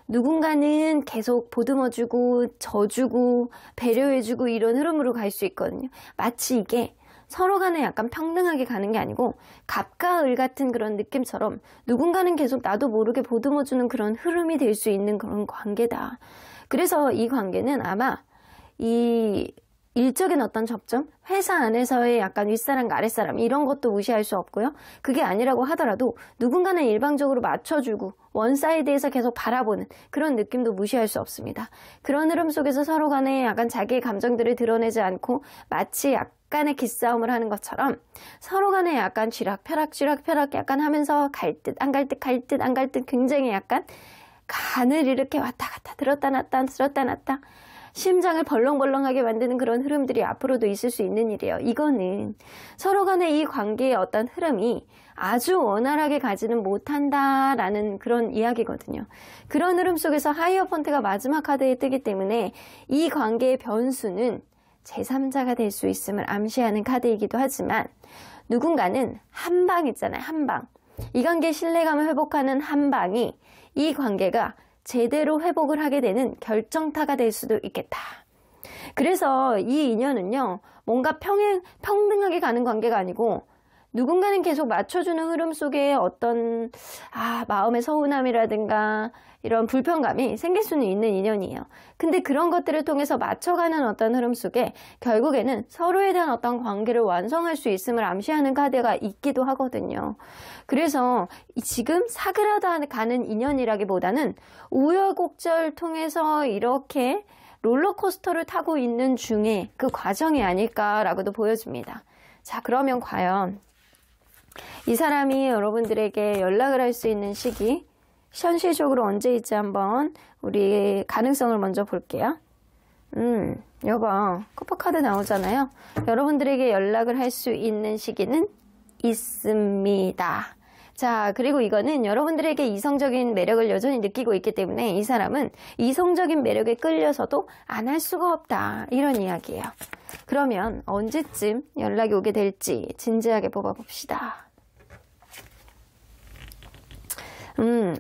누군가는 계속 보듬어주고 져주고 배려해주고 이런 흐름으로 갈 수 있거든요. 마치 이게 서로 간에 약간 평등하게 가는 게 아니고 갑과 을 같은 그런 느낌처럼 누군가는 계속 나도 모르게 보듬어주는 그런 흐름이 될 수 있는 그런 관계다. 그래서 이 관계는 아마 이 일적인 어떤 접점, 회사 안에서의 약간 윗사람과 아랫사람 이런 것도 무시할 수 없고요. 그게 아니라고 하더라도 누군가는 일방적으로 맞춰주고 원사이드에서 계속 바라보는 그런 느낌도 무시할 수 없습니다. 그런 흐름 속에서 서로 간에 약간 자기의 감정들을 드러내지 않고 마치 약간의 기싸움을 하는 것처럼 서로 간에 약간 쥐락펴락 약간 하면서 갈 듯 안 갈 듯 갈 듯 안 갈 듯 굉장히 약간 간을 이렇게 왔다 갔다 들었다 놨다 심장을 벌렁벌렁하게 만드는 그런 흐름들이 앞으로도 있을 수 있는 일이에요. 이거는 서로 간의 이 관계의 어떤 흐름이 아주 원활하게 가지는 못한다라는 그런 이야기거든요. 그런 흐름 속에서 하이어펀트가 마지막 카드에 뜨기 때문에 이 관계의 변수는 제3자가 될 수 있음을 암시하는 카드이기도 하지만 누군가는 한 방 있잖아요. 한 방. 이 관계의 신뢰감을 회복하는 한 방이 이 관계가 제대로 회복을 하게 되는 결정타가 될 수도 있겠다. 그래서 이 인연은요, 뭔가 평등하게 가는 관계가 아니고 누군가는 계속 맞춰주는 흐름 속에 어떤 마음의 서운함이라든가 이런 불편감이 생길 수는 있는 인연이에요. 근데 그런 것들을 통해서 맞춰가는 어떤 흐름 속에 결국에는 서로에 대한 어떤 관계를 완성할 수 있음을 암시하는 카드가 있기도 하거든요. 그래서 지금 사그라다가는 인연이라기보다는 우여곡절 통해서 이렇게 롤러코스터를 타고 있는 중에 그 과정이 아닐까라고도 보여집니다. 자, 그러면 과연 이 사람이 여러분들에게 연락을 할 수 있는 시기, 현실적으로 언제일지 한번 우리 가능성을 먼저 볼게요. 여보, 쿠퍼카드 나오잖아요. 여러분들에게 연락을 할 수 있는 시기는 있습니다. 자, 그리고 이거는 여러분들에게 이성적인 매력을 여전히 느끼고 있기 때문에 이 사람은 이성적인 매력에 끌려서도 안 할 수가 없다. 이런 이야기예요. 그러면 언제쯤 연락이 오게 될지 진지하게 뽑아봅시다.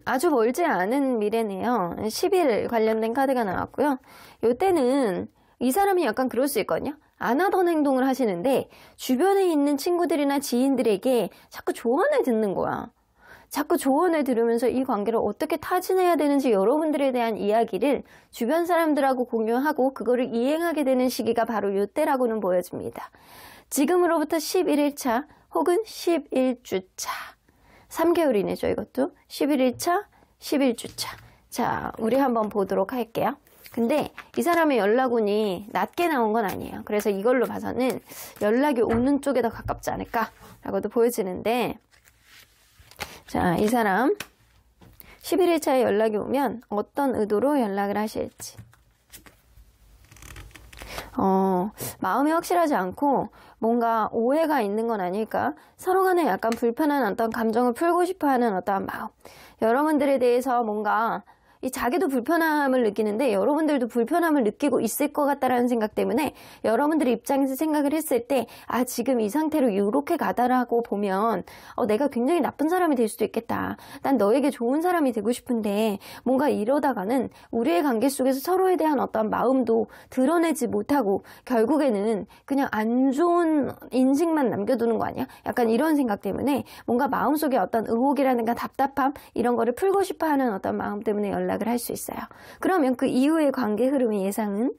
아주 멀지 않은 미래네요. 10일 관련된 카드가 나왔고요. 요때는 이 사람이 약간 그럴 수 있거든요. 안 하던 행동을 하시는데 주변에 있는 친구들이나 지인들에게 자꾸 조언을 듣는 거야. 자꾸 조언을 들으면서 이 관계를 어떻게 타진해야 되는지 여러분들에 대한 이야기를 주변 사람들하고 공유하고 그거를 이행하게 되는 시기가 바로 요때라고는 보여집니다. 지금으로부터 11일차 혹은 11주차. 3개월이네죠, 이것도. 11일차, 11주차. 자, 우리 한번 보도록 할게요. 근데 이 사람의 연락운이 낮게 나온 건 아니에요. 그래서 이걸로 봐서는 연락이 오는 쪽에 더 가깝지 않을까라고도 보여지는데, 자, 이 사람 11일차에 연락이 오면 어떤 의도로 연락을 하실지. 마음이 확실하지 않고 뭔가 오해가 있는 건 아닐까? 서로 간에 약간 불편한 어떤 감정을 풀고 싶어 하는 어떠한 마음. 여러분들에 대해서 뭔가 자기도 불편함을 느끼는데 여러분들도 불편함을 느끼고 있을 것 같다라는 생각 때문에 여러분들의 입장에서 생각을 했을 때 지금 이 상태로 이렇게 가다라고 보면 내가 굉장히 나쁜 사람이 될 수도 있겠다. 난 너에게 좋은 사람이 되고 싶은데 뭔가 이러다가는 우리의 관계 속에서 서로에 대한 어떤 마음도 드러내지 못하고 결국에는 그냥 안 좋은 인식만 남겨두는 거 아니야? 약간 이런 생각 때문에 뭔가 마음속에 어떤 의혹이라든가 답답함 이런 거를 풀고 싶어하는 어떤 마음 때문에 연락을 할 수 있어요. 그러면 그 이후의 관계 흐름의 예상은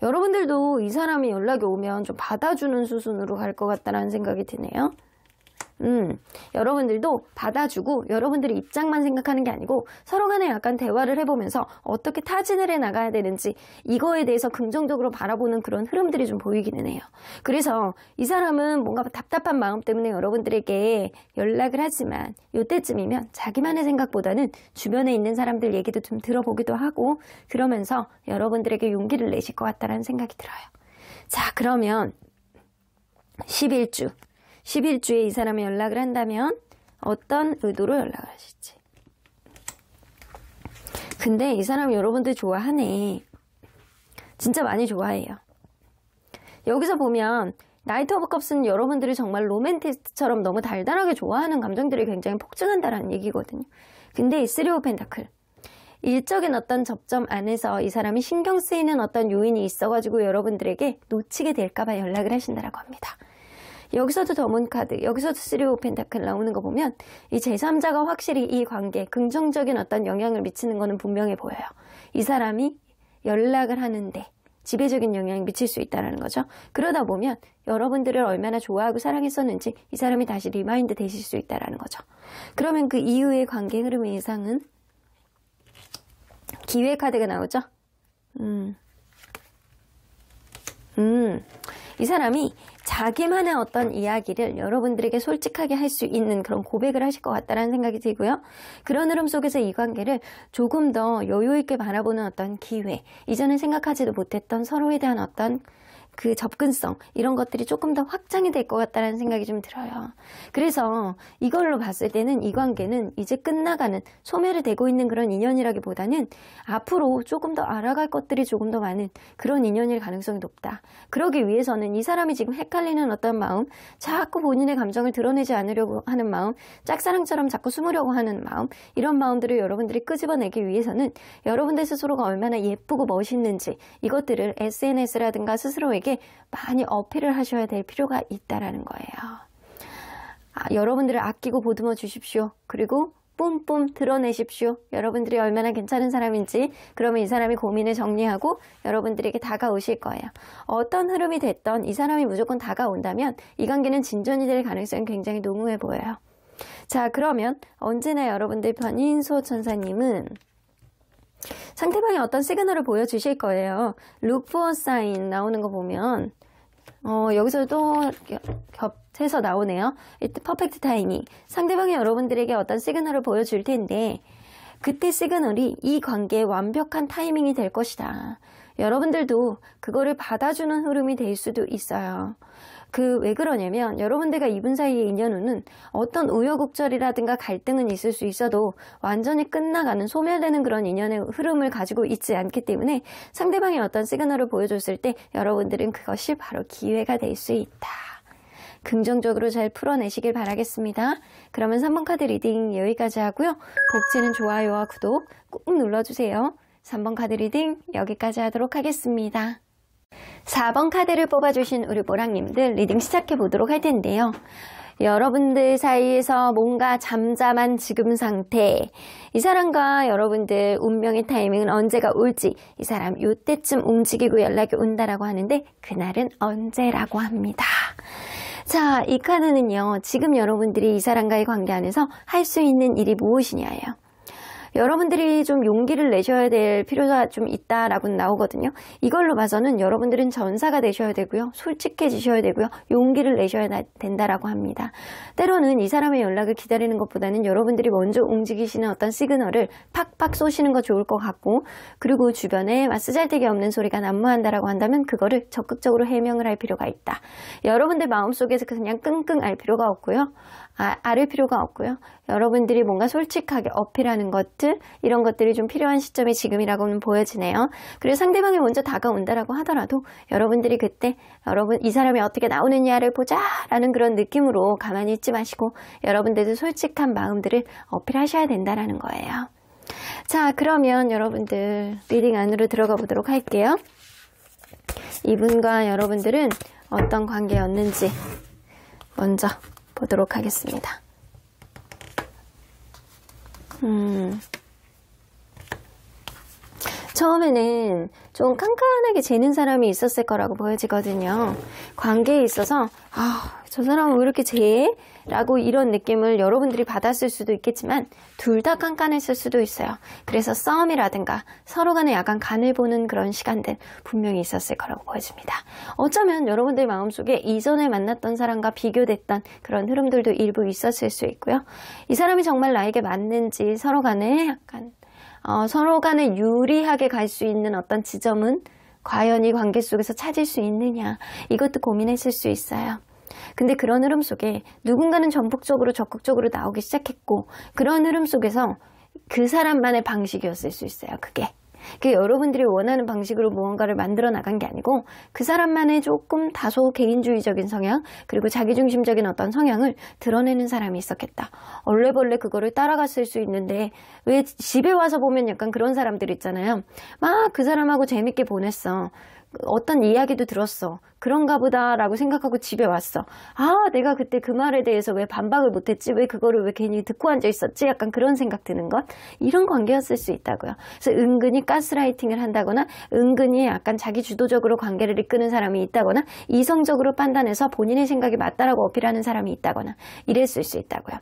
여러분들도 이 사람이 연락이 오면 좀 받아주는 수순으로 갈 것 같다는 생각이 드네요. 여러분들도 받아주고 여러분들의 입장만 생각하는 게 아니고 서로 간에 약간 대화를 해보면서 어떻게 타진을 해 나가야 되는지 이거에 대해서 긍정적으로 바라보는 그런 흐름들이 좀 보이기는 해요. 그래서 이 사람은 뭔가 답답한 마음 때문에 여러분들에게 연락을 하지만 이때쯤이면 자기만의 생각보다는 주변에 있는 사람들 얘기도 좀 들어보기도 하고 그러면서 여러분들에게 용기를 내실 것 같다는 생각이 들어요. 자, 그러면 11주에 이 사람이 연락을 한다면 어떤 의도로 연락을 하실지. 근데 이 사람이 여러분들 좋아하네. 진짜 많이 좋아해요. 여기서 보면 나이트 오브 컵스는 여러분들이 정말 로맨티스트처럼 너무 달달하게 좋아하는 감정들이 굉장히 폭증한다라는 얘기거든요. 근데 이 쓰리 오브 펜타클 일적인 어떤 접점 안에서 이 사람이 신경 쓰이는 어떤 요인이 있어가지고 여러분들에게 놓치게 될까봐 연락을 하신다라고 합니다. 여기서도 더문 카드, 여기서도 쓰리 오브 펜타클 나오는 거 보면 이 제3자가 확실히 이 관계에 긍정적인 어떤 영향을 미치는 거는 분명해 보여요. 이 사람이 연락을 하는데 지배적인 영향이 미칠 수 있다는 거죠. 그러다 보면 여러분들을 얼마나 좋아하고 사랑했었는지 이 사람이 다시 리마인드 되실 수 있다는 거죠. 그러면 그 이후의 관계 흐름의 예상은 기회 카드가 나오죠. 이 사람이 자기만의 어떤 이야기를 여러분들에게 솔직하게 할 수 있는 그런 고백을 하실 것 같다는 생각이 들고요. 그런 흐름 속에서 이 관계를 조금 더 여유 있게 바라보는 어떤 기회, 이전에 생각하지도 못했던 서로에 대한 어떤 그 접근성 이런 것들이 조금 더 확장이 될 것 같다는 생각이 좀 들어요. 그래서 이걸로 봤을 때는 이 관계는 이제 끝나가는 소멸이 되고 있는 그런 인연이라기보다는 앞으로 조금 더 알아갈 것들이 조금 더 많은 그런 인연일 가능성이 높다. 그러기 위해서는 이 사람이 지금 헷갈리는 어떤 마음, 자꾸 본인의 감정을 드러내지 않으려고 하는 마음, 짝사랑처럼 자꾸 숨으려고 하는 마음, 이런 마음들을 여러분들이 끄집어내기 위해서는 여러분들 스스로가 얼마나 예쁘고 멋있는지 이것들을 SNS라든가 스스로에게 많이 어필을 하셔야 될 필요가 있다라는 거예요. 여러분들을 아끼고 보듬어 주십시오. 그리고 뿜뿜 드러내십시오. 여러분들이 얼마나 괜찮은 사람인지. 그러면 이 사람이 고민을 정리하고 여러분들에게 다가오실 거예요. 어떤 흐름이 됐던 이 사람이 무조건 다가온다면 이 관계는 진전이 될 가능성이 굉장히 농후해 보여요. 자, 그러면 언제나 여러분들 편인 수호천사님은 상대방이 어떤 시그널을 보여주실 거예요. Look for a sign 나오는 거 보면 여기서도 겹해서 나오네요. It's perfect timing. 상대방이 여러분들에게 어떤 시그널을 보여줄 텐데 그때 시그널이 이 관계의 완벽한 타이밍이 될 것이다. 여러분들도 그거를 받아주는 흐름이 될 수도 있어요. 왜 그러냐면 여러분들과 이분 사이의 인연운은 어떤 우여곡절이라든가 갈등은 있을 수 있어도 완전히 끝나가는 소멸되는 그런 인연의 흐름을 가지고 있지 않기 때문에 상대방이 어떤 시그널을 보여줬을 때 여러분들은 그것이 바로 기회가 될 수 있다. 긍정적으로 잘 풀어내시길 바라겠습니다. 그러면 3번 카드 리딩 여기까지 하고요. 복지는 좋아요와 구독 꾹 눌러주세요. 3번 카드 리딩 여기까지 하도록 하겠습니다. 4번 카드를 뽑아주신 우리 보랑님들 리딩 시작해 보도록 할 텐데요. 여러분들 사이에서 뭔가 잠잠한 지금 상태, 이 사람과 여러분들 운명의 타이밍은 언제가 올지, 이 사람 요때쯤 움직이고 연락이 온다라고 하는데 그날은 언제라고 합니다. 자, 이 카드는요, 지금 여러분들이 이 사람과의 관계 안에서 할 수 있는 일이 무엇이냐예요. 여러분들이 좀 용기를 내셔야 될 필요가 좀 있다라고 나오거든요. 이걸로 봐서는 여러분들은 전사가 되셔야 되고요. 솔직해지셔야 되고요. 용기를 내셔야 된다라고 합니다. 때로는 이 사람의 연락을 기다리는 것보다는 여러분들이 먼저 움직이시는 어떤 시그널을 팍팍 쏘시는 거 좋을 것 같고, 그리고 주변에 쓰잘데기 없는 소리가 난무한다라고 한다면 그거를 적극적으로 해명을 할 필요가 있다. 여러분들 마음속에서 그냥 끙끙 알 필요가 없고요. 앓을 필요가 없고요. 여러분들이 뭔가 솔직하게 어필하는 것들, 이런 것들이 좀 필요한 시점이 지금이라고는 보여지네요. 그래서 상대방이 먼저 다가온다라고 하더라도 여러분들이 그때 이 사람이 어떻게 나오느냐를 보자 라는 그런 느낌으로 가만히 있지 마시고 여러분들도 솔직한 마음들을 어필하셔야 된다라는 거예요. 자, 그러면 여러분들 리딩 안으로 들어가 보도록 할게요. 이분과 여러분들은 어떤 관계였는지 먼저 보도록 하겠습니다. 처음에는 좀 깐깐하게 재는 사람이 있었을 거라고 보여지거든요. 관계에 있어서 저 사람은 왜 이렇게 재해? 라고 이런 느낌을 여러분들이 받았을 수도 있겠지만 둘 다 깐깐했을 수도 있어요. 그래서 싸움이라든가 서로 간에 약간 간을 보는 그런 시간들 분명히 있었을 거라고 보여집니다. 어쩌면 여러분들 마음속에 이전에 만났던 사람과 비교됐던 그런 흐름들도 일부 있었을 수 있고요. 이 사람이 정말 나에게 맞는지 서로 간에 약간 서로 간에 유리하게 갈 수 있는 어떤 지점은 과연 이 관계 속에서 찾을 수 있느냐, 이것도 고민했을 수 있어요. 근데 그런 흐름 속에 누군가는 전폭적으로 적극적으로 나오기 시작했고, 그런 흐름 속에서 그 사람만의 방식이었을 수 있어요. 그게 여러분들이 원하는 방식으로 무언가를 만들어 나간 게 아니고 그 사람만의 조금 다소 개인주의적인 성향, 그리고 자기중심적인 어떤 성향을 드러내는 사람이 있었겠다. 얼레벌레 그거를 따라갔을 수 있는데, 왜 집에 와서 보면 약간 그런 사람들 있잖아요. 막 그 사람하고 재밌게 보냈어. 어떤 이야기도 들었어. 그런가 보다 라고 생각하고 집에 왔어. 내가 그때 그 말에 대해서 왜 반박을 못했지? 왜 그거를 왜 괜히 듣고 앉아있었지? 약간 그런 생각 드는 것. 이런 관계였을 수 있다고요. 그래서 은근히 가스라이팅을 한다거나, 은근히 약간 자기 주도적으로 관계를 이끄는 사람이 있다거나, 이성적으로 판단해서 본인의 생각이 맞다라고 어필하는 사람이 있다거나, 이랬을 수 있다고요.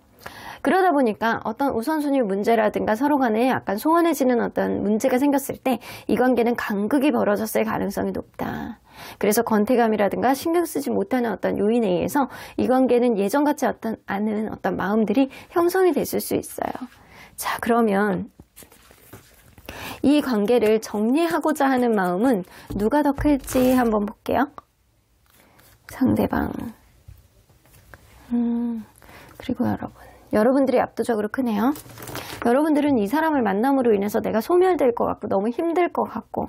그러다 보니까 어떤 우선순위 문제라든가 서로 간에 약간 소원해지는 어떤 문제가 생겼을 때 이 관계는 간극이 벌어졌을 가능성이 높다. 그래서 권태감이라든가 신경 쓰지 못하는 어떤 요인에 의해서 이 관계는 예전 같지 않은 어떤 마음들이 형성이 됐을 수 있어요. 자, 그러면 이 관계를 정리하고자 하는 마음은 누가 더 클지 한번 볼게요. 상대방. 그리고 여러분들이 압도적으로 크네요. 여러분들은 이 사람을 만남으로 인해서 내가 소멸될 것 같고 너무 힘들 것 같고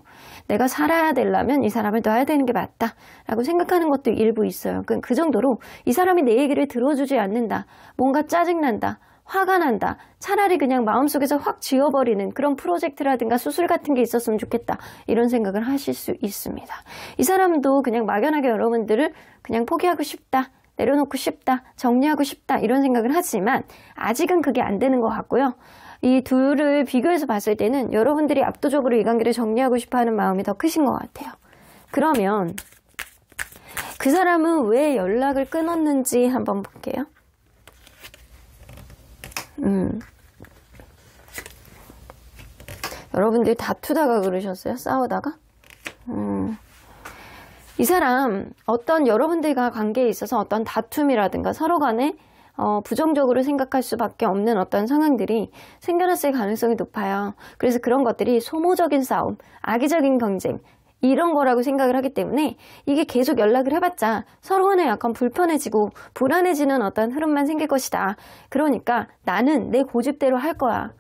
내가 살아야 되려면 이 사람을 놔야 되는 게 맞다 라고 생각하는 것도 일부 있어요. 그 정도로 이 사람이 내 얘기를 들어주지 않는다, 뭔가 짜증난다, 화가 난다, 차라리 그냥 마음속에서 확 지워버리는 그런 프로젝트라든가 수술 같은 게 있었으면 좋겠다, 이런 생각을 하실 수 있습니다. 이 사람도 그냥 막연하게 여러분들을 그냥 포기하고 싶다, 내려놓고 싶다, 정리하고 싶다, 이런 생각을 하지만 아직은 그게 안 되는 것 같고요. 이 둘을 비교해서 봤을 때는 여러분들이 압도적으로 이 관계를 정리하고 싶어하는 마음이 더 크신 것 같아요. 그러면 그 사람은 왜 연락을 끊었는지 한번 볼게요. 여러분들 다투다가 그러셨어요? 싸우다가? 이 사람 어떤 여러분들과 관계에 있어서 어떤 다툼이라든가 서로 간에 부정적으로 생각할 수밖에 없는 어떤 상황들이 생겨났을 가능성이 높아요. 그래서 그런 것들이 소모적인 싸움, 악의적인 경쟁 이런 거라고 생각을 하기 때문에 이게 계속 연락을 해봤자 서로 간에 약간 불편해지고 불안해지는 어떤 흐름만 생길 것이다. 그러니까 나는 내 고집대로 할 거야.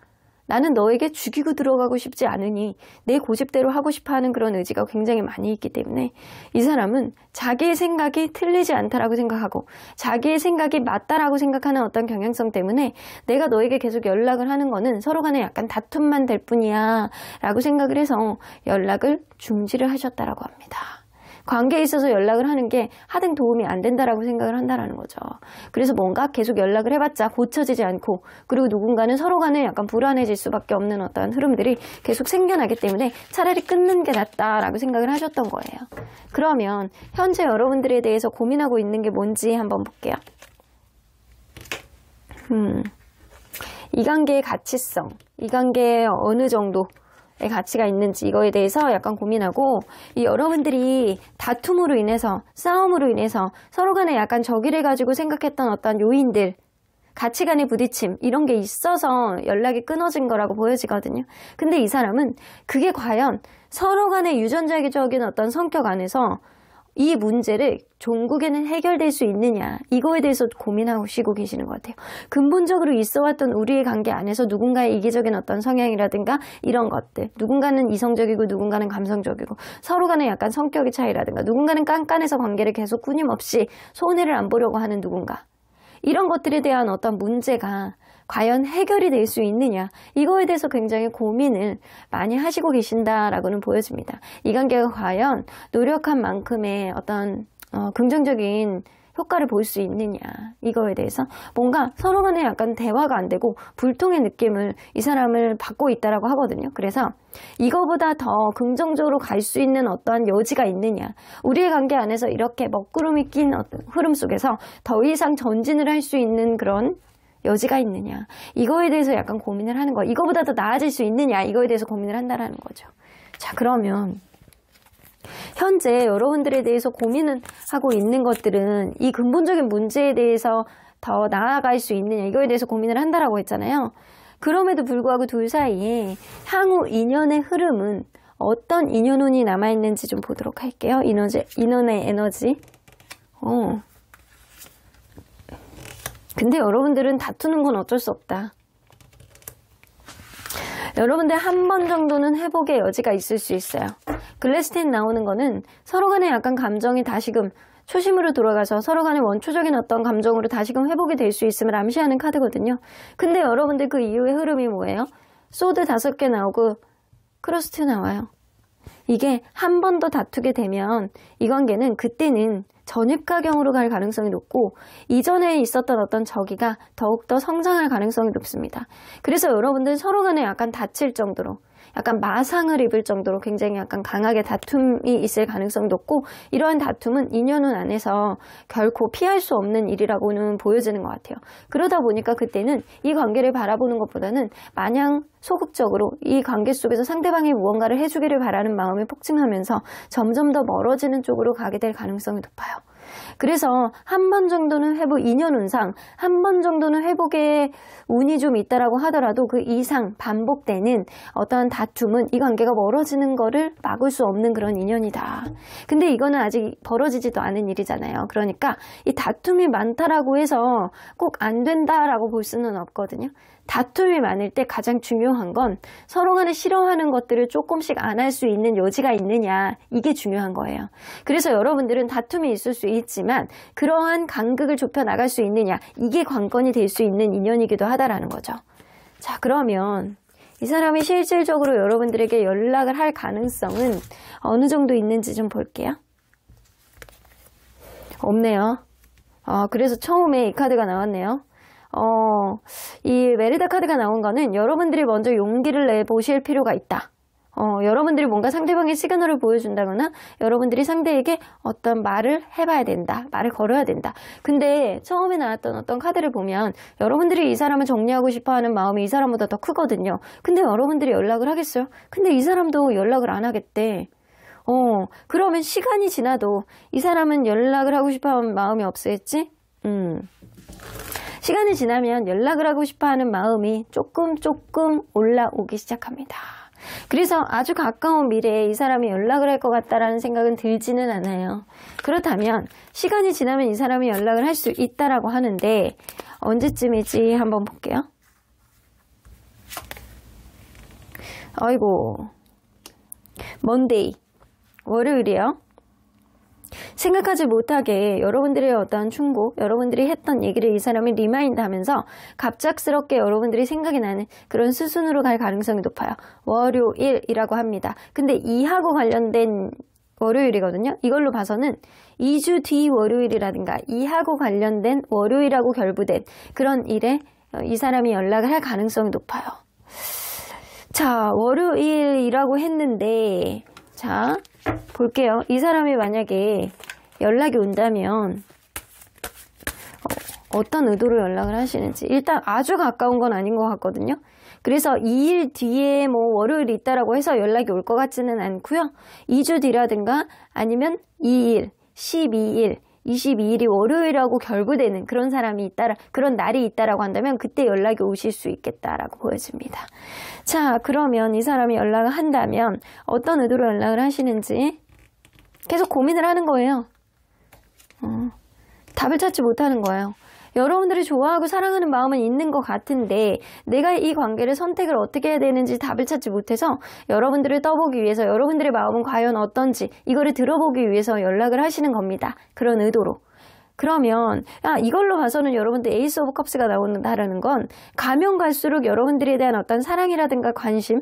나는 너에게 죽이고 들어가고 싶지 않으니 내 고집대로 하고 싶어하는 그런 의지가 굉장히 많이 있기 때문에 이 사람은 자기의 생각이 틀리지 않다라고 생각하고 자기의 생각이 맞다라고 생각하는 어떤 경향성 때문에 내가 너에게 계속 연락을 하는 거는 서로 간에 약간 다툼만 될 뿐이야 라고 생각을 해서 연락을 중지를 하셨다라고 합니다. 관계에 있어서 연락을 하는 게 하등 도움이 안 된다라고 생각을 한다라는 거죠. 그래서 뭔가 계속 연락을 해봤자 고쳐지지 않고 그리고 누군가는 서로 간에 약간 불안해질 수밖에 없는 어떤 흐름들이 계속 생겨나기 때문에 차라리 끊는 게 낫다라고 생각을 하셨던 거예요. 그러면 현재 여러분들에 대해서 고민하고 있는 게 뭔지 한번 볼게요. 이 관계의 가치성, 이 관계에 어느 정도 가치가 있는지 이거에 대해서 약간 고민하고 이 여러분들이 다툼으로 인해서 싸움으로 인해서 서로 간에 약간 적의를 가지고 생각했던 어떤 요인들 가치관의 부딪힘 이런 게 있어서 연락이 끊어진 거라고 보여지거든요. 근데 이 사람은 그게 과연 서로 간의 유전자적인 어떤 성격 안에서 이 문제를 종국에는 해결될 수 있느냐 이거에 대해서 고민하시고 계시는 것 같아요. 근본적으로 있어왔던 우리의 관계 안에서 누군가의 이기적인 어떤 성향이라든가 이런 것들 누군가는 이성적이고 누군가는 감성적이고 서로 간에 약간 성격의 차이라든가 누군가는 깐깐해서 관계를 계속 끊임없이 손해를 안 보려고 하는 누군가 이런 것들에 대한 어떤 문제가 과연 해결이 될 수 있느냐 이거에 대해서 굉장히 고민을 많이 하시고 계신다라고는 보여집니다. 이 관계가 과연 노력한 만큼의 어떤 긍정적인 효과를 볼 수 있느냐 이거에 대해서 뭔가 서로 간에 약간 대화가 안 되고 불통의 느낌을 이 사람을 받고 있다라고 하거든요. 그래서 이거보다 더 긍정적으로 갈 수 있는 어떠한 여지가 있느냐 우리의 관계 안에서 이렇게 먹구름이 낀 어떤 흐름 속에서 더 이상 전진을 할 수 있는 그런 여지가 있느냐 이거에 대해서 약간 고민을 하는 거 이거보다 더 나아질 수 있느냐 이거에 대해서 고민을 한다라는 거죠. 자 그러면 현재 여러분들에 대해서 고민을 하고 있는 것들은 이 근본적인 문제에 대해서 더 나아갈 수 있느냐 이거에 대해서 고민을 한다라고 했잖아요. 그럼에도 불구하고 둘 사이에 향후 인연의 흐름은 어떤 인연운이 남아있는지 좀 보도록 할게요. 인연의 에너지. 근데 여러분들은 다투는 건 어쩔 수 없다. 여러분들 한 번 정도는 회복의 여지가 있을 수 있어요. 글래스텐 나오는 거는 서로 간에 약간 감정이 다시금 초심으로 돌아가서 서로 간의 원초적인 어떤 감정으로 다시금 회복이 될 수 있음을 암시하는 카드거든요. 근데 여러분들 그 이후의 흐름이 뭐예요? 소드 5개 나오고 크로스트 나와요. 이게 한 번 더 다투게 되면 이 관계는 그때는 전입가경으로 갈 가능성이 높고 이전에 있었던 어떤 적의가 더욱더 성장할 가능성이 높습니다. 그래서 여러분들 서로 간에 약간 다칠 정도로 약간 마상을 입을 정도로 굉장히 약간 강하게 다툼이 있을 가능성이 높고 이러한 다툼은 인연운 안에서 결코 피할 수 없는 일이라고는 보여지는 것 같아요. 그러다 보니까 그때는 이 관계를 바라보는 것보다는 마냥 소극적으로 이 관계 속에서 상대방이 무언가를 해주기를 바라는 마음이 폭증하면서 점점 더 멀어지는 쪽으로 가게 될 가능성이 높아요. 그래서 한 번 정도는 회복, 인연운상 한 번 정도는 회복의 운이 좀 있다라고 하더라도 그 이상 반복되는 어떠한 다툼은 이 관계가 멀어지는 거를 막을 수 없는 그런 인연이다. 근데 이거는 아직 벌어지지도 않은 일이잖아요. 그러니까 이 다툼이 많다라고 해서 꼭 안 된다라고 볼 수는 없거든요. 다툼이 많을 때 가장 중요한 건 서로 간에 싫어하는 것들을 조금씩 안 할 수 있는 여지가 있느냐 이게 중요한 거예요. 그래서 여러분들은 다툼이 있을 수 있지만 그러한 간극을 좁혀 나갈 수 있느냐 이게 관건이 될 수 있는 인연이기도 하다라는 거죠. 자 그러면 이 사람이 실질적으로 여러분들에게 연락을 할 가능성은 어느 정도 있는지 좀 볼게요. 없네요. 그래서 처음에 이 카드가 나왔네요. 이 메리다 카드가 나온 거는 여러분들이 먼저 용기를 내보실 필요가 있다. 여러분들이 뭔가 상대방의 시그널을 보여준다거나 여러분들이 상대에게 어떤 말을 해봐야 된다. 말을 걸어야 된다. 근데 처음에 나왔던 어떤 카드를 보면 여러분들이 이 사람을 정리하고 싶어하는 마음이 이 사람보다 더 크거든요. 근데 여러분들이 연락을 하겠어요? 근데 이 사람도 연락을 안 하겠대. 그러면 시간이 지나도 이 사람은 연락을 하고 싶어하는 마음이 없겠지? 시간이 지나면 연락을 하고 싶어하는 마음이 조금 올라오기 시작합니다. 그래서 아주 가까운 미래에 이 사람이 연락을 할 것 같다라는 생각은 들지는 않아요. 그렇다면 시간이 지나면 이 사람이 연락을 할 수 있다라고 하는데 언제쯤이지 한번 볼게요. 아이고, 먼데이, 월요일이에요. 생각하지 못하게 여러분들의 어떤 충고, 여러분들이 했던 얘기를 이 사람이 리마인드 하면서 갑작스럽게 여러분들이 생각이 나는 그런 수순으로 갈 가능성이 높아요. 월요일이라고 합니다. 근데 이하고 관련된 월요일이거든요. 이걸로 봐서는 2주 뒤 월요일이라든가 이하고 관련된 월요일하고 결부된 그런 일에 이 사람이 연락을 할 가능성이 높아요. 자, 월요일이라고 했는데 자, 볼게요. 이 사람이 만약에 연락이 온다면 어떤 의도로 연락을 하시는지. 일단 아주 가까운 건 아닌 것 같거든요. 그래서 2일 뒤에 뭐 월요일이 있다라고 해서 연락이 올 것 같지는 않고요. 2주 뒤라든가 아니면 2일, 12일, 22일이 월요일하고 결부되는 그런 사람이 있다라, 그런 날이 있다라고 한다면 그때 연락이 오실 수 있겠다라고 보여집니다. 자, 그러면 이 사람이 연락을 한다면 어떤 의도로 연락을 하시는지 계속 고민을 하는 거예요. 답을 찾지 못하는 거예요. 여러분들이 좋아하고 사랑하는 마음은 있는 것 같은데 내가 이 관계를 선택을 어떻게 해야 되는지 답을 찾지 못해서 여러분들을 떠보기 위해서 여러분들의 마음은 과연 어떤지 이거를 들어보기 위해서 연락을 하시는 겁니다. 그런 의도로. 그러면 이걸로 봐서는 여러분들 에이스 오브 컵스가 나온다라는 건 가면 갈수록 여러분들에 대한 어떤 사랑이라든가 관심,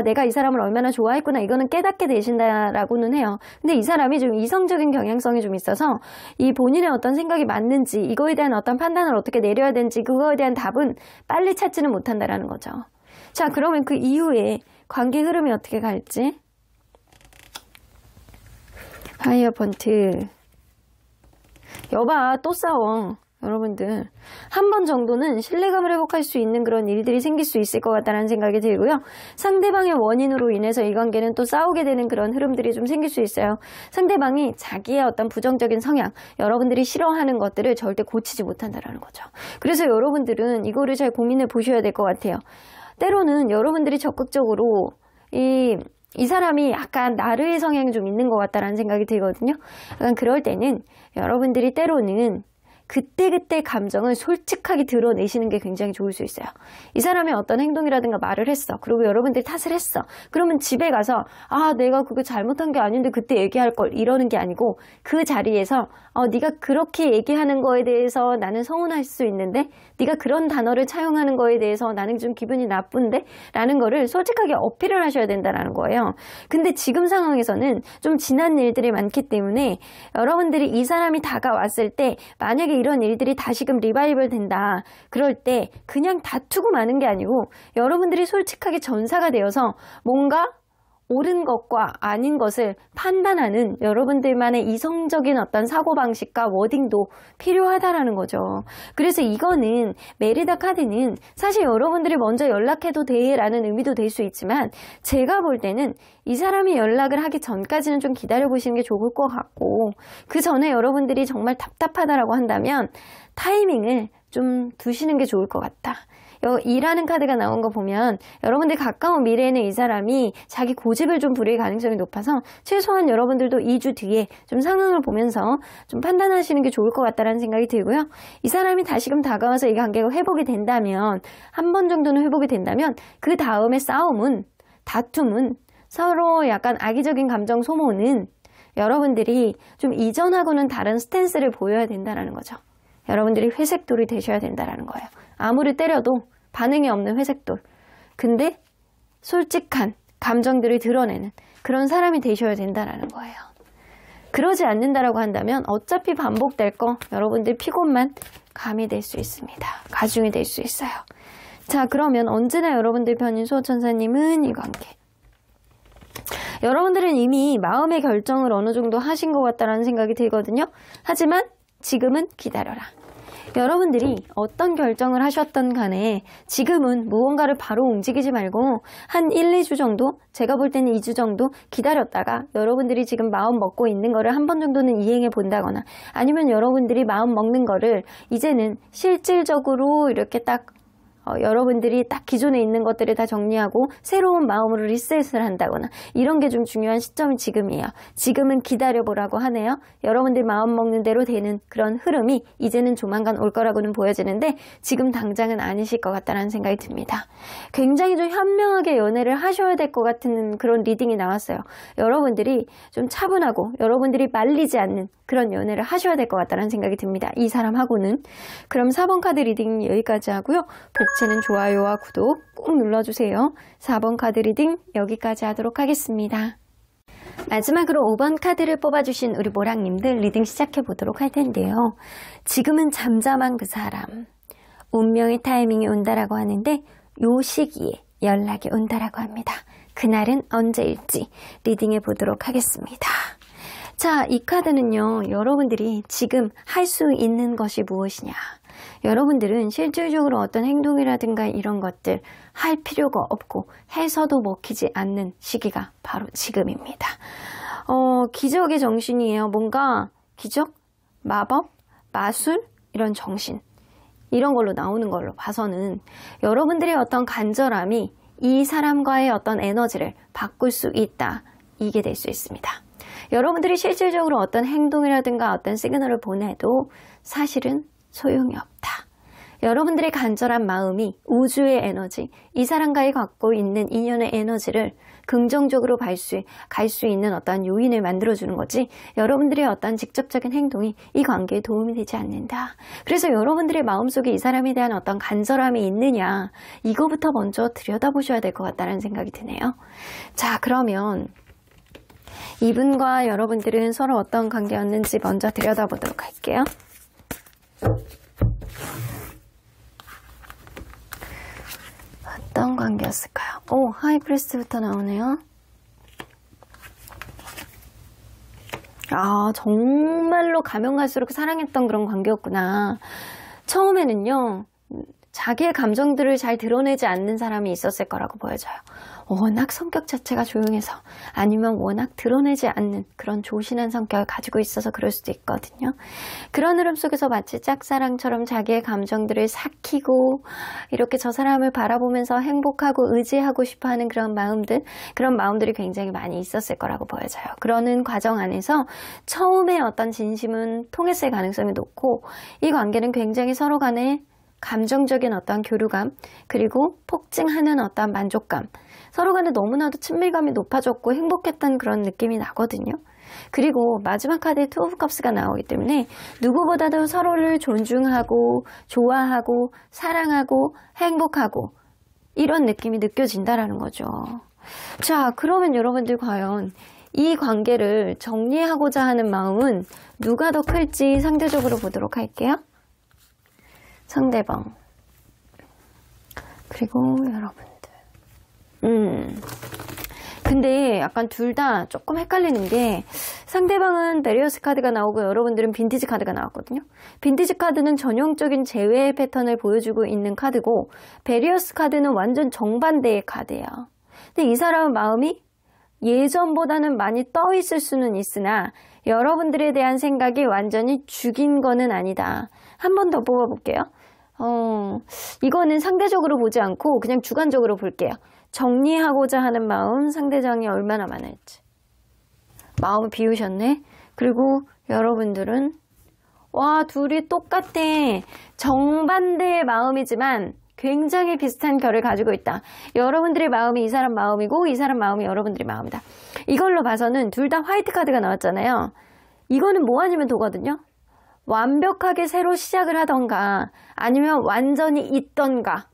내가 이 사람을 얼마나 좋아했구나 이거는 깨닫게 되신다라고는 해요. 근데 이 사람이 좀 이성적인 경향성이 좀 있어서 이 본인의 어떤 생각이 맞는지 이거에 대한 어떤 판단을 어떻게 내려야 되는지 그거에 대한 답은 빨리 찾지는 못한다라는 거죠. 자, 그러면 그 이후에 관계 흐름이 어떻게 갈지. 하이어펀트. 여봐, 또 싸워. 여러분들 한 번 정도는 신뢰감을 회복할 수 있는 그런 일들이 생길 수 있을 것 같다는 생각이 들고요. 상대방의 원인으로 인해서 이 관계는 또 싸우게 되는 그런 흐름들이 좀 생길 수 있어요. 상대방이 자기의 어떤 부정적인 성향, 여러분들이 싫어하는 것들을 절대 고치지 못한다는 거죠. 그래서 여러분들은 이거를 잘 고민해 보셔야 될 것 같아요. 때로는 여러분들이 적극적으로 이 사람이 약간 나르의 성향이 좀 있는 것 같다라는 생각이 들거든요. 약간 그럴 때는 여러분들이 때로는 그때그때 감정을 솔직하게 드러내시는 게 굉장히 좋을 수 있어요. 이 사람이 어떤 행동이라든가 말을 했어. 그리고 여러분들이 탓을 했어. 그러면 집에 가서 내가 그거 잘못한 게 아닌데 그때 얘기할 걸 이러는 게 아니고 그 자리에서 네가 그렇게 얘기하는 거에 대해서 나는 서운할 수 있는데 네가 그런 단어를 차용하는 거에 대해서 나는 좀 기분이 나쁜데 라는 거를 솔직하게 어필을 하셔야 된다는 거예요. 근데 지금 상황에서는 좀 지난 일들이 많기 때문에 여러분들이 이 사람이 다가왔을 때 만약에 이런 일들이 다시금 리바이벌 된다. 그럴 때 그냥 다투고 마는 게 아니고 여러분들이 솔직하게 전사가 되어서 뭔가 옳은 것과 아닌 것을 판단하는 여러분들만의 이성적인 어떤 사고방식과 워딩도 필요하다라는 거죠. 그래서 이거는 메리다 카드는 사실 여러분들이 먼저 연락해도 돼 라는 의미도 될 수 있지만 제가 볼 때는 이 사람이 연락을 하기 전까지는 좀 기다려보시는 게 좋을 것 같고 그 전에 여러분들이 정말 답답하다라고 한다면 타이밍을 좀 두시는 게 좋을 것 같다. 2라는 카드가 나온 거 보면 여러분들 가까운 미래에는 이 사람이 자기 고집을 좀 부릴 가능성이 높아서 최소한 여러분들도 2주 뒤에 좀 상황을 보면서 좀 판단하시는 게 좋을 것 같다는 생각이 들고요. 이 사람이 다시금 다가와서 이 관계가 회복이 된다면 한 번 정도는 회복이 된다면 그 다음에 싸움은 다툼은 서로 약간 악의적인 감정 소모는 여러분들이 좀 이전하고는 다른 스탠스를 보여야 된다는 거죠. 여러분들이 회색돌이 되셔야 된다는 거예요. 아무리 때려도 반응이 없는 회색돌. 근데 솔직한 감정들을 드러내는 그런 사람이 되셔야 된다는 거예요. 그러지 않는다라고 한다면 어차피 반복될 거 여러분들 피곤만 가미될 수 있습니다. 가중이 될 수 있어요. 자, 그러면 언제나 여러분들 편인 수호천사님은 이 관계 여러분들은 이미 마음의 결정을 어느 정도 하신 것 같다라는 생각이 들거든요. 하지만 지금은 기다려라. 여러분들이 어떤 결정을 하셨던 간에 지금은 무언가를 바로 움직이지 말고 한 1, 2주 정도, 제가 볼 때는 2주 정도 기다렸다가 여러분들이 지금 마음 먹고 있는 거를 한 번 정도는 이행해 본다거나 아니면 여러분들이 마음 먹는 거를 이제는 실질적으로 이렇게 딱 여러분들이 딱 기존에 있는 것들을 다 정리하고 새로운 마음으로 리셋을 한다거나 이런 게 좀 중요한 시점이 지금이에요. 지금은 기다려보라고 하네요. 여러분들 마음 먹는 대로 되는 그런 흐름이 이제는 조만간 올 거라고는 보여지는데 지금 당장은 아니실 것 같다는 생각이 듭니다. 굉장히 좀 현명하게 연애를 하셔야 될 것 같은 그런 리딩이 나왔어요. 여러분들이 좀 차분하고 여러분들이 말리지 않는 그런 연애를 하셔야 될 것 같다는 생각이 듭니다. 이 사람하고는. 그럼 4번 카드 리딩 여기까지 하고요. 복채는 좋아요와 구독 꼭 눌러주세요. 4번 카드 리딩 여기까지 하도록 하겠습니다. 마지막으로 5번 카드를 뽑아주신 우리 모랑님들 리딩 시작해 보도록 할 텐데요. 지금은 잠잠한 그 사람. 운명의 타이밍이 온다라고 하는데 요 시기에 연락이 온다라고 합니다. 그날은 언제일지 리딩해 보도록 하겠습니다. 자, 이 카드는요. 여러분들이 지금 할 수 있는 것이 무엇이냐. 여러분들은 실질적으로 어떤 행동이라든가 이런 것들 할 필요가 없고 해서도 먹히지 않는 시기가 바로 지금입니다. 기적의 정신이에요. 뭔가 기적, 마법, 마술 이런 정신 이런 걸로 나오는 걸로 봐서는 여러분들의 어떤 간절함이 이 사람과의 어떤 에너지를 바꿀 수 있다. 이게 될 수 있습니다. 여러분들이 실질적으로 어떤 행동이라든가 어떤 시그널을 보내도 사실은 소용이 없다. 여러분들의 간절한 마음이 우주의 에너지, 이 사람과의 갖고 있는 인연의 에너지를 긍정적으로 갈 수 있는 어떤 요인을 만들어주는 거지 여러분들의 어떤 직접적인 행동이 이 관계에 도움이 되지 않는다. 그래서 여러분들의 마음속에 이 사람에 대한 어떤 간절함이 있느냐 이거부터 먼저 들여다보셔야 될 것 같다는 생각이 드네요. 자, 그러면 이분과 여러분들은 서로 어떤 관계였는지 먼저 들여다보도록 할게요. 어떤 관계였을까요? 오, 하이프리스트부터 나오네요. 아, 정말로 가면 갈수록 사랑했던 그런 관계였구나. 처음에는요. 자기의 감정들을 잘 드러내지 않는 사람이 있었을 거라고 보여져요. 워낙 성격 자체가 조용해서 아니면 워낙 드러내지 않는 그런 조신한 성격을 가지고 있어서 그럴 수도 있거든요. 그런 흐름 속에서 마치 짝사랑처럼 자기의 감정들을 삭히고 이렇게 저 사람을 바라보면서 행복하고 의지하고 싶어하는 그런 마음들이 굉장히 많이 있었을 거라고 보여져요. 그러는 과정 안에서 처음에 어떤 진심은 통했을 가능성이 높고 이 관계는 굉장히 서로 간에 감정적인 어떤 교류감 그리고 폭증하는 어떤 만족감 서로 간에 너무나도 친밀감이 높아졌고 행복했던 그런 느낌이 나거든요. 그리고 마지막 카드에 투 오브 컵스가 나오기 때문에 누구보다도 서로를 존중하고 좋아하고 사랑하고 행복하고 이런 느낌이 느껴진다라는 거죠. 자, 그러면 여러분들 과연 이 관계를 정리하고자 하는 마음은 누가 더 클지 상대적으로 보도록 할게요. 상대방 그리고 여러분들 근데 약간 둘 다 조금 헷갈리는 게 상대방은 베리어스 카드가 나오고 여러분들은 빈티지 카드가 나왔거든요. 빈티지 카드는 전형적인 재회의 패턴을 보여주고 있는 카드고 베리어스 카드는 완전 정반대의 카드예요. 근데 이 사람의 마음이 예전보다는 많이 떠 있을 수는 있으나 여러분들에 대한 생각이 완전히 죽인 거는 아니다. 한 번 더 뽑아볼게요. 이거는 상대적으로 보지 않고 그냥 주관적으로 볼게요. 정리하고자 하는 마음, 상대방이 얼마나 많을지. 마음을 비우셨네. 그리고 여러분들은 와, 둘이 똑같아. 정반대의 마음이지만 굉장히 비슷한 결을 가지고 있다. 여러분들의 마음이 이 사람 마음이고 이 사람 마음이 여러분들의 마음이다. 이걸로 봐서는 둘 다 화이트 카드가 나왔잖아요. 이거는 뭐 아니면 도거든요. 완벽하게 새로 시작을 하던가 아니면 완전히 있던가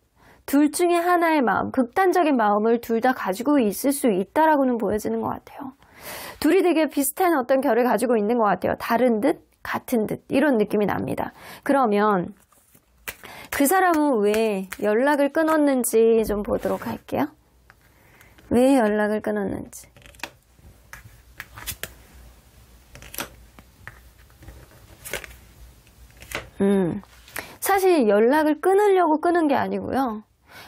둘 중에 하나의 마음, 극단적인 마음을 둘 다 가지고 있을 수 있다라고는 보여지는 것 같아요. 둘이 되게 비슷한 어떤 결을 가지고 있는 것 같아요. 다른 듯 같은 듯 이런 느낌이 납니다. 그러면 그 사람은 왜 연락을 끊었는지 좀 보도록 할게요. 왜 연락을 끊었는지. 사실 연락을 끊으려고 끊은 게 아니고요.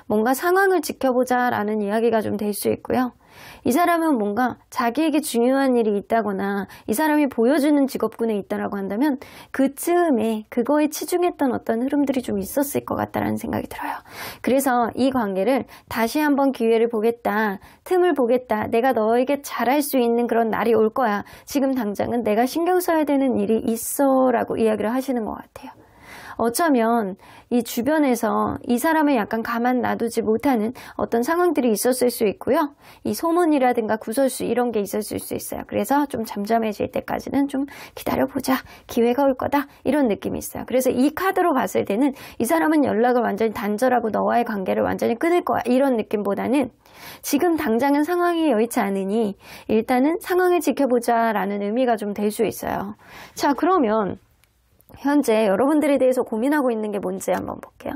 뭔가 상황을 지켜보자 라는 이야기가 좀 될 수 있고요. 이 사람은 뭔가 자기에게 중요한 일이 있다거나 이 사람이 보여주는 직업군에 있다라고 한다면 그 즈음에 그거에 치중했던 어떤 흐름들이 좀 있었을 것 같다라는 생각이 들어요. 그래서 이 관계를 다시 한번 기회를 보겠다, 틈을 보겠다, 내가 너에게 잘할 수 있는 그런 날이 올 거야. 지금 당장은 내가 신경 써야 되는 일이 있어 라고 이야기를 하시는 것 같아요. 어쩌면 이 주변에서 이 사람을 약간 가만 놔두지 못하는 어떤 상황들이 있었을 수 있고요. 이 소문이라든가 구설수 이런 게 있었을 수 있어요. 그래서 좀 잠잠해질 때까지는 좀 기다려보자. 기회가 올 거다. 이런 느낌이 있어요. 그래서 이 카드로 봤을 때는 이 사람은 연락을 완전히 단절하고 너와의 관계를 완전히 끊을 거야. 이런 느낌보다는 지금 당장은 상황이 여의치 않으니 일단은 상황을 지켜보자 라는 의미가 좀 될 수 있어요. 자, 그러면 현재 여러분들에 대해서 고민하고 있는 게 뭔지 한번 볼게요.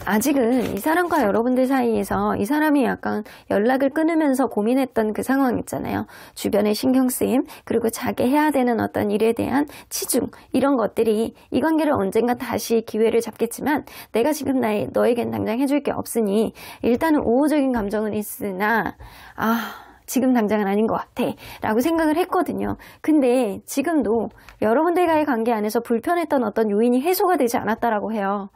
아직은 이 사람과 여러분들 사이에서 이 사람이 약간 연락을 끊으면서 고민했던 그 상황 있잖아요. 주변의 신경쓰임, 그리고 자기 해야 되는 어떤 일에 대한 치중, 이런 것들이 이 관계를 언젠가 다시 기회를 잡겠지만 내가 지금 너에겐 당장 해줄 게 없으니 일단은 우호적인 감정은 있으나 지금 당장은 아닌 것 같아 라고 생각을 했거든요. 근데 지금도 여러분들과의 관계 안에서 불편했던 어떤 요인이 해소가 되지 않았다라고 해요.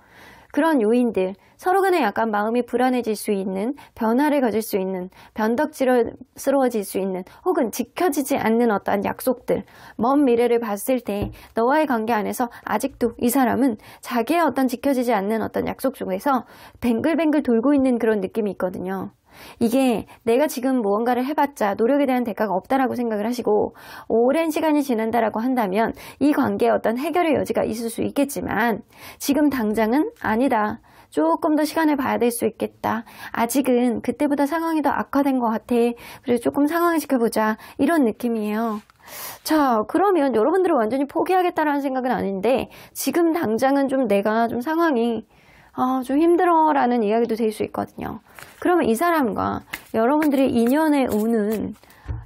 그런 요인들, 서로 간에 약간 마음이 불안해질 수 있는, 변화를 가질 수 있는, 변덕스러워질 수 있는, 혹은 지켜지지 않는 어떠한 약속들, 먼 미래를 봤을 때 너와의 관계 안에서 아직도 이 사람은 자기의 어떤 지켜지지 않는 어떤 약속 중에서 뱅글뱅글 돌고 있는 그런 느낌이 있거든요. 이게 내가 지금 무언가를 해봤자 노력에 대한 대가가 없다라고 생각을 하시고 오랜 시간이 지난다라고 한다면 이 관계에 어떤 해결의 여지가 있을 수 있겠지만 지금 당장은 아니다. 조금 더 시간을 봐야 될 수 있겠다. 아직은 그때보다 상황이 더 악화된 것 같아. 그래서 조금 상황을 지켜보자. 이런 느낌이에요. 자, 그러면 여러분들은 완전히 포기하겠다라는 생각은 아닌데 지금 당장은 좀 내가 좀 상황이 좀 힘들어라는 이야기도 될 수 있거든요. 그러면 이 사람과 여러분들의 인연의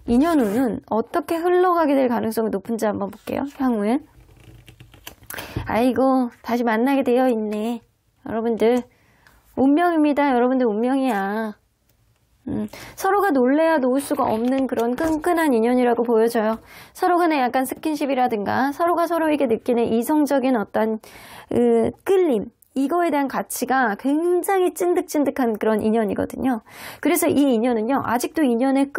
운은 어떻게 흘러가게 될 가능성이 높은지 한번 볼게요. 향후에. 아이고, 다시 만나게 되어 있네. 여러분들, 운명입니다. 여러분들 운명이야. 서로가 놀래야 놓을 수가 없는 그런 끈끈한 인연이라고 보여져요. 서로 간에 약간 스킨십이라든가 서로가 서로에게 느끼는 이성적인 어떤 끌림, 이거에 대한 가치가 굉장히 찐득찐득한 그런 인연이거든요. 그래서 이 인연은요, 아직도 인연의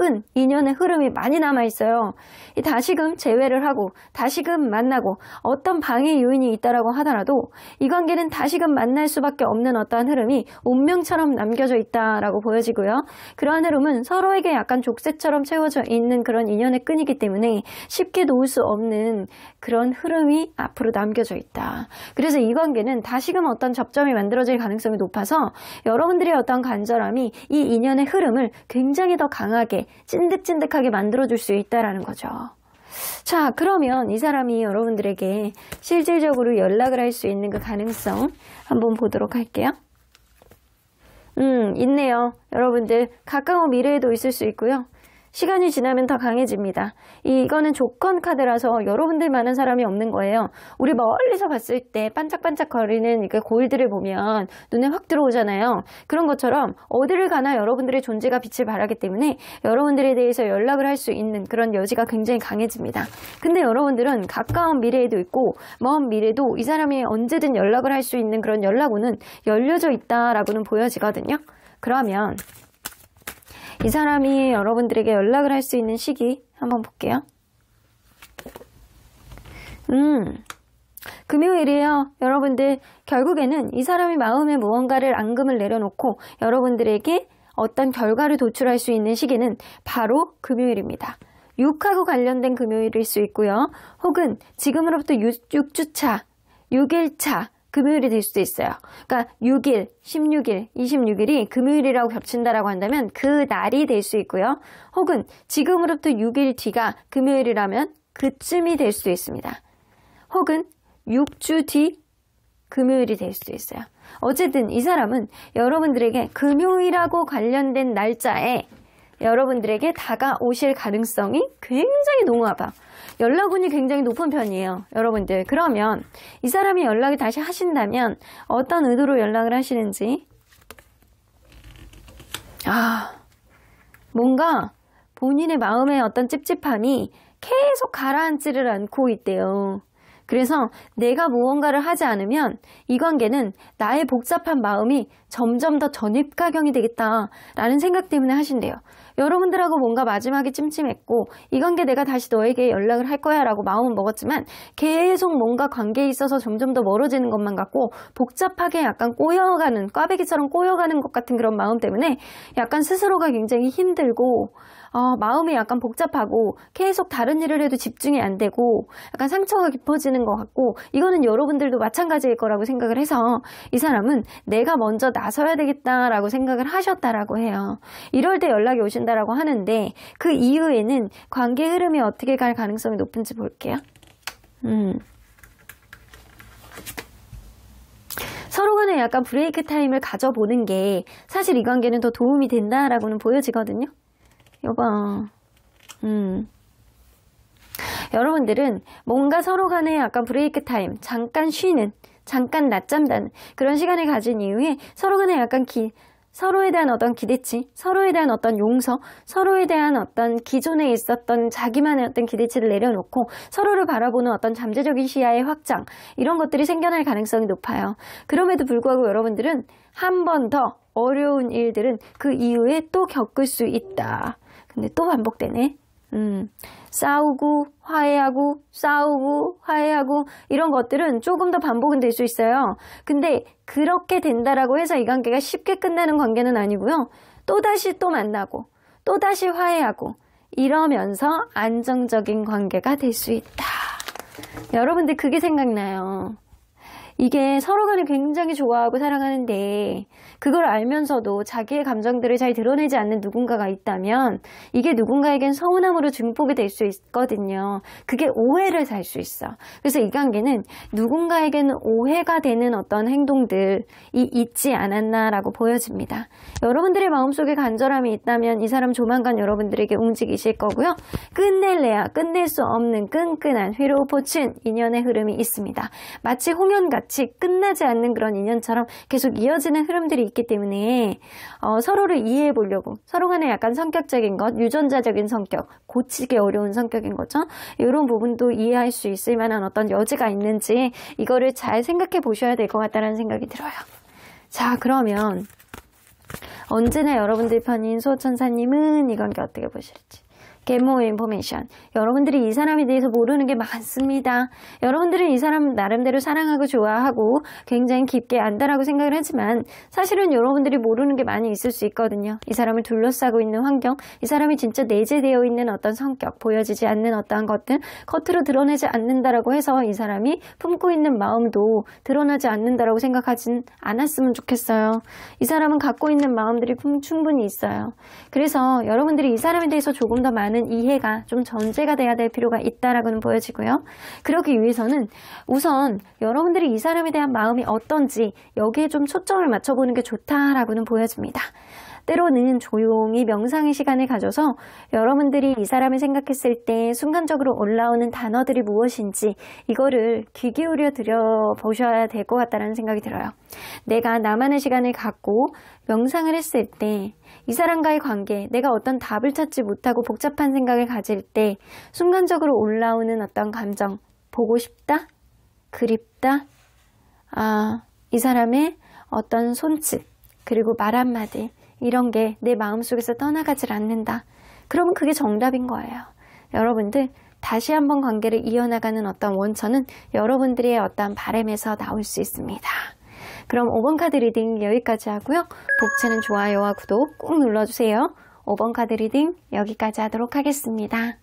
흐름이 많이 남아있어요. 다시금 재회를 하고, 다시금 만나고, 어떤 방해 요인이 있다라고 하더라도, 이 관계는 다시금 만날 수밖에 없는 어떠한 흐름이 운명처럼 남겨져 있다라고 보여지고요. 그러한 흐름은 서로에게 약간 족쇄처럼 채워져 있는 그런 인연의 끈이기 때문에 쉽게 놓을 수 없는 그런 흐름이 앞으로 남겨져 있다. 그래서 이 관계는 다시금 어떤 접점이 만들어질 가능성이 높아서 여러분들의 어떤 간절함이 이 인연의 흐름을 굉장히 더 강하게 찐득찐득하게 만들어줄 수 있다라는 거죠. 자, 그러면 이 사람이 여러분들에게 실질적으로 연락을 할 수 있는 그 가능성 한번 보도록 할게요. 있네요. 여러분들 가까운 미래에도 있을 수 있고요. 시간이 지나면 더 강해집니다. 이거는 조건 카드라서 여러분들만한 사람이 없는 거예요. 우리 멀리서 봤을 때 반짝반짝거리는 그 골들을 보면 눈에 확 들어오잖아요. 그런 것처럼 어디를 가나 여러분들의 존재가 빛을 발하기 때문에 여러분들에 대해서 연락을 할 수 있는 그런 여지가 굉장히 강해집니다. 근데 여러분들은 가까운 미래에도 있고 먼 미래도 이 사람이 언제든 연락을 할 수 있는 그런 연락원은 열려져 있다라고는 보여지거든요. 그러면 이 사람이 여러분들에게 연락을 할 수 있는 시기 한번 볼게요. 금요일이에요. 여러분들 결국에는 이 사람이 마음에 무언가를 앙금을 내려놓고 여러분들에게 어떤 결과를 도출할 수 있는 시기는 바로 금요일입니다. 6하고 관련된 금요일일 수 있고요. 혹은 지금으로부터 6주차, 6일차 금요일이 될 수도 있어요. 그러니까 6일, 16일, 26일이 금요일이라고 겹친다라고 한다면 그 날이 될 수 있고요. 혹은 지금으로부터 6일 뒤가 금요일이라면 그쯤이 될 수도 있습니다. 혹은 6주 뒤 금요일이 될 수도 있어요. 어쨌든 이 사람은 여러분들에게 금요일하고 관련된 날짜에 여러분들에게 다가오실 가능성이 굉장히 농후하다. 연락운이 굉장히 높은 편이에요. 여러분들, 그러면 이 사람이 연락을 다시 하신다면 어떤 의도로 연락을 하시는지, 뭔가 본인의 마음의 어떤 찝찝함이 계속 가라앉지를 않고 있대요. 그래서 내가 무언가를 하지 않으면 이 관계는 나의 복잡한 마음이 점점 더 전입가경이 되겠다라는 생각 때문에 하신대요. 여러분들하고 뭔가 마지막에 찜찜했고 이 관계 내가 다시 너에게 연락을 할 거야 라고 마음은 먹었지만 계속 뭔가 관계에 있어서 점점 더 멀어지는 것만 같고 복잡하게 약간 꼬여가는, 꽈배기처럼 꼬여가는 것 같은 그런 마음 때문에 약간 스스로가 굉장히 힘들고 마음이 약간 복잡하고 계속 다른 일을 해도 집중이 안 되고 약간 상처가 깊어지는 것 같고, 이거는 여러분들도 마찬가지일 거라고 생각을 해서 이 사람은 내가 먼저 나서야 되겠다라고 생각을 하셨다라고 해요. 이럴 때 연락이 오신다라고 하는데 그 이후에는 관계 흐름이 어떻게 갈 가능성이 높은지 볼게요. 서로 간에 약간 브레이크 타임을 가져보는 게 사실 이 관계는 더 도움이 된다라고는 보여지거든요. 여봐. 여러분들은 뭔가 서로 간에 약간 브레이크 타임, 잠깐 쉬는, 잠깐 낮잠 자는 그런 시간을 가진 이후에 서로 간에 약간 서로에 대한 어떤 기대치, 서로에 대한 어떤 용서, 서로에 대한 어떤 기존에 있었던 자기만의 어떤 기대치를 내려놓고 서로를 바라보는 어떤 잠재적인 시야의 확장, 이런 것들이 생겨날 가능성이 높아요. 그럼에도 불구하고 여러분들은 한 번 더 어려운 일들은 그 이후에 또 겪을 수 있다. 근데 또 반복되네. 싸우고 화해하고 싸우고 화해하고 이런 것들은 조금 더 반복은 될 수 있어요. 근데 그렇게 된다라고 해서 이 관계가 쉽게 끝나는 관계는 아니고요. 또다시 또 만나고 또다시 화해하고 이러면서 안정적인 관계가 될 수 있다. 여러분들 그게 생각나요. 이게 서로 간에 굉장히 좋아하고 사랑하는데 그걸 알면서도 자기의 감정들을 잘 드러내지 않는 누군가가 있다면 이게 누군가에겐 서운함으로 증폭이 될 수 있거든요. 그게 오해를 살 수 있어. 그래서 이 관계는 누군가에게는 오해가 되는 어떤 행동들이 있지 않았나라고 보여집니다. 여러분들의 마음속에 간절함이 있다면 이 사람 조만간 여러분들에게 움직이실 거고요. 끝낼래야 끝낼 수 없는 끈끈한 휘로포친 인연의 흐름이 있습니다. 마치 홍연같이 끝나지 않는 그런 인연처럼 계속 이어지는 흐름들이 있기 때문에 서로를 이해해 보려고, 서로 간에 약간 성격적인 것, 유전자적인 성격, 고치기 어려운 성격인 거죠. 이런 부분도 이해할 수 있을 만한 어떤 여지가 있는지 이거를 잘 생각해 보셔야 될 것 같다는 생각이 들어요. 자, 그러면 언제나 여러분들 편인 수호천사님은 이 관계 어떻게 보실지. Get more information. 여러분들이 이 사람에 대해서 모르는 게 많습니다. 여러분들은 이 사람 나름대로 사랑하고 좋아하고 굉장히 깊게 안다라고 생각을 하지만 사실은 여러분들이 모르는 게 많이 있을 수 있거든요. 이 사람을 둘러싸고 있는 환경, 이 사람이 진짜 내재되어 있는 어떤 성격, 보여지지 않는 어떠한 것들, 겉으로 드러내지 않는다라고 해서 이 사람이 품고 있는 마음도 드러나지 않는다라고 생각하진 않았으면 좋겠어요. 이 사람은 갖고 있는 마음들이 충분히 있어요. 그래서 여러분들이 이 사람에 대해서 조금 더 많은 이해가 좀 전제가 돼야 될 필요가 있다라고는 보여지고요. 그러기 위해서는 우선 여러분들이 이 사람에 대한 마음이 어떤지 여기에 좀 초점을 맞춰보는 게 좋다라고는 보여집니다. 때로는 조용히 명상의 시간을 가져서 여러분들이 이 사람을 생각했을 때 순간적으로 올라오는 단어들이 무엇인지 이거를 귀 기울여 들여보셔야 될 것 같다는 생각이 들어요. 내가 나만의 시간을 갖고 명상을 했을 때 이 사람과의 관계, 내가 어떤 답을 찾지 못하고 복잡한 생각을 가질 때 순간적으로 올라오는 어떤 감정, 보고 싶다, 그립다, 이 사람의 어떤 손짓, 그리고 말 한마디, 이런 게 내 마음속에서 떠나가질 않는다. 그러면 그게 정답인 거예요. 여러분들 다시 한번 관계를 이어나가는 어떤 원천은 여러분들의 어떤 바람에서 나올 수 있습니다. 그럼 5번 카드 리딩 여기까지 하고요. 복채는 좋아요와 구독 꼭 눌러주세요. 5번 카드 리딩 여기까지 하도록 하겠습니다.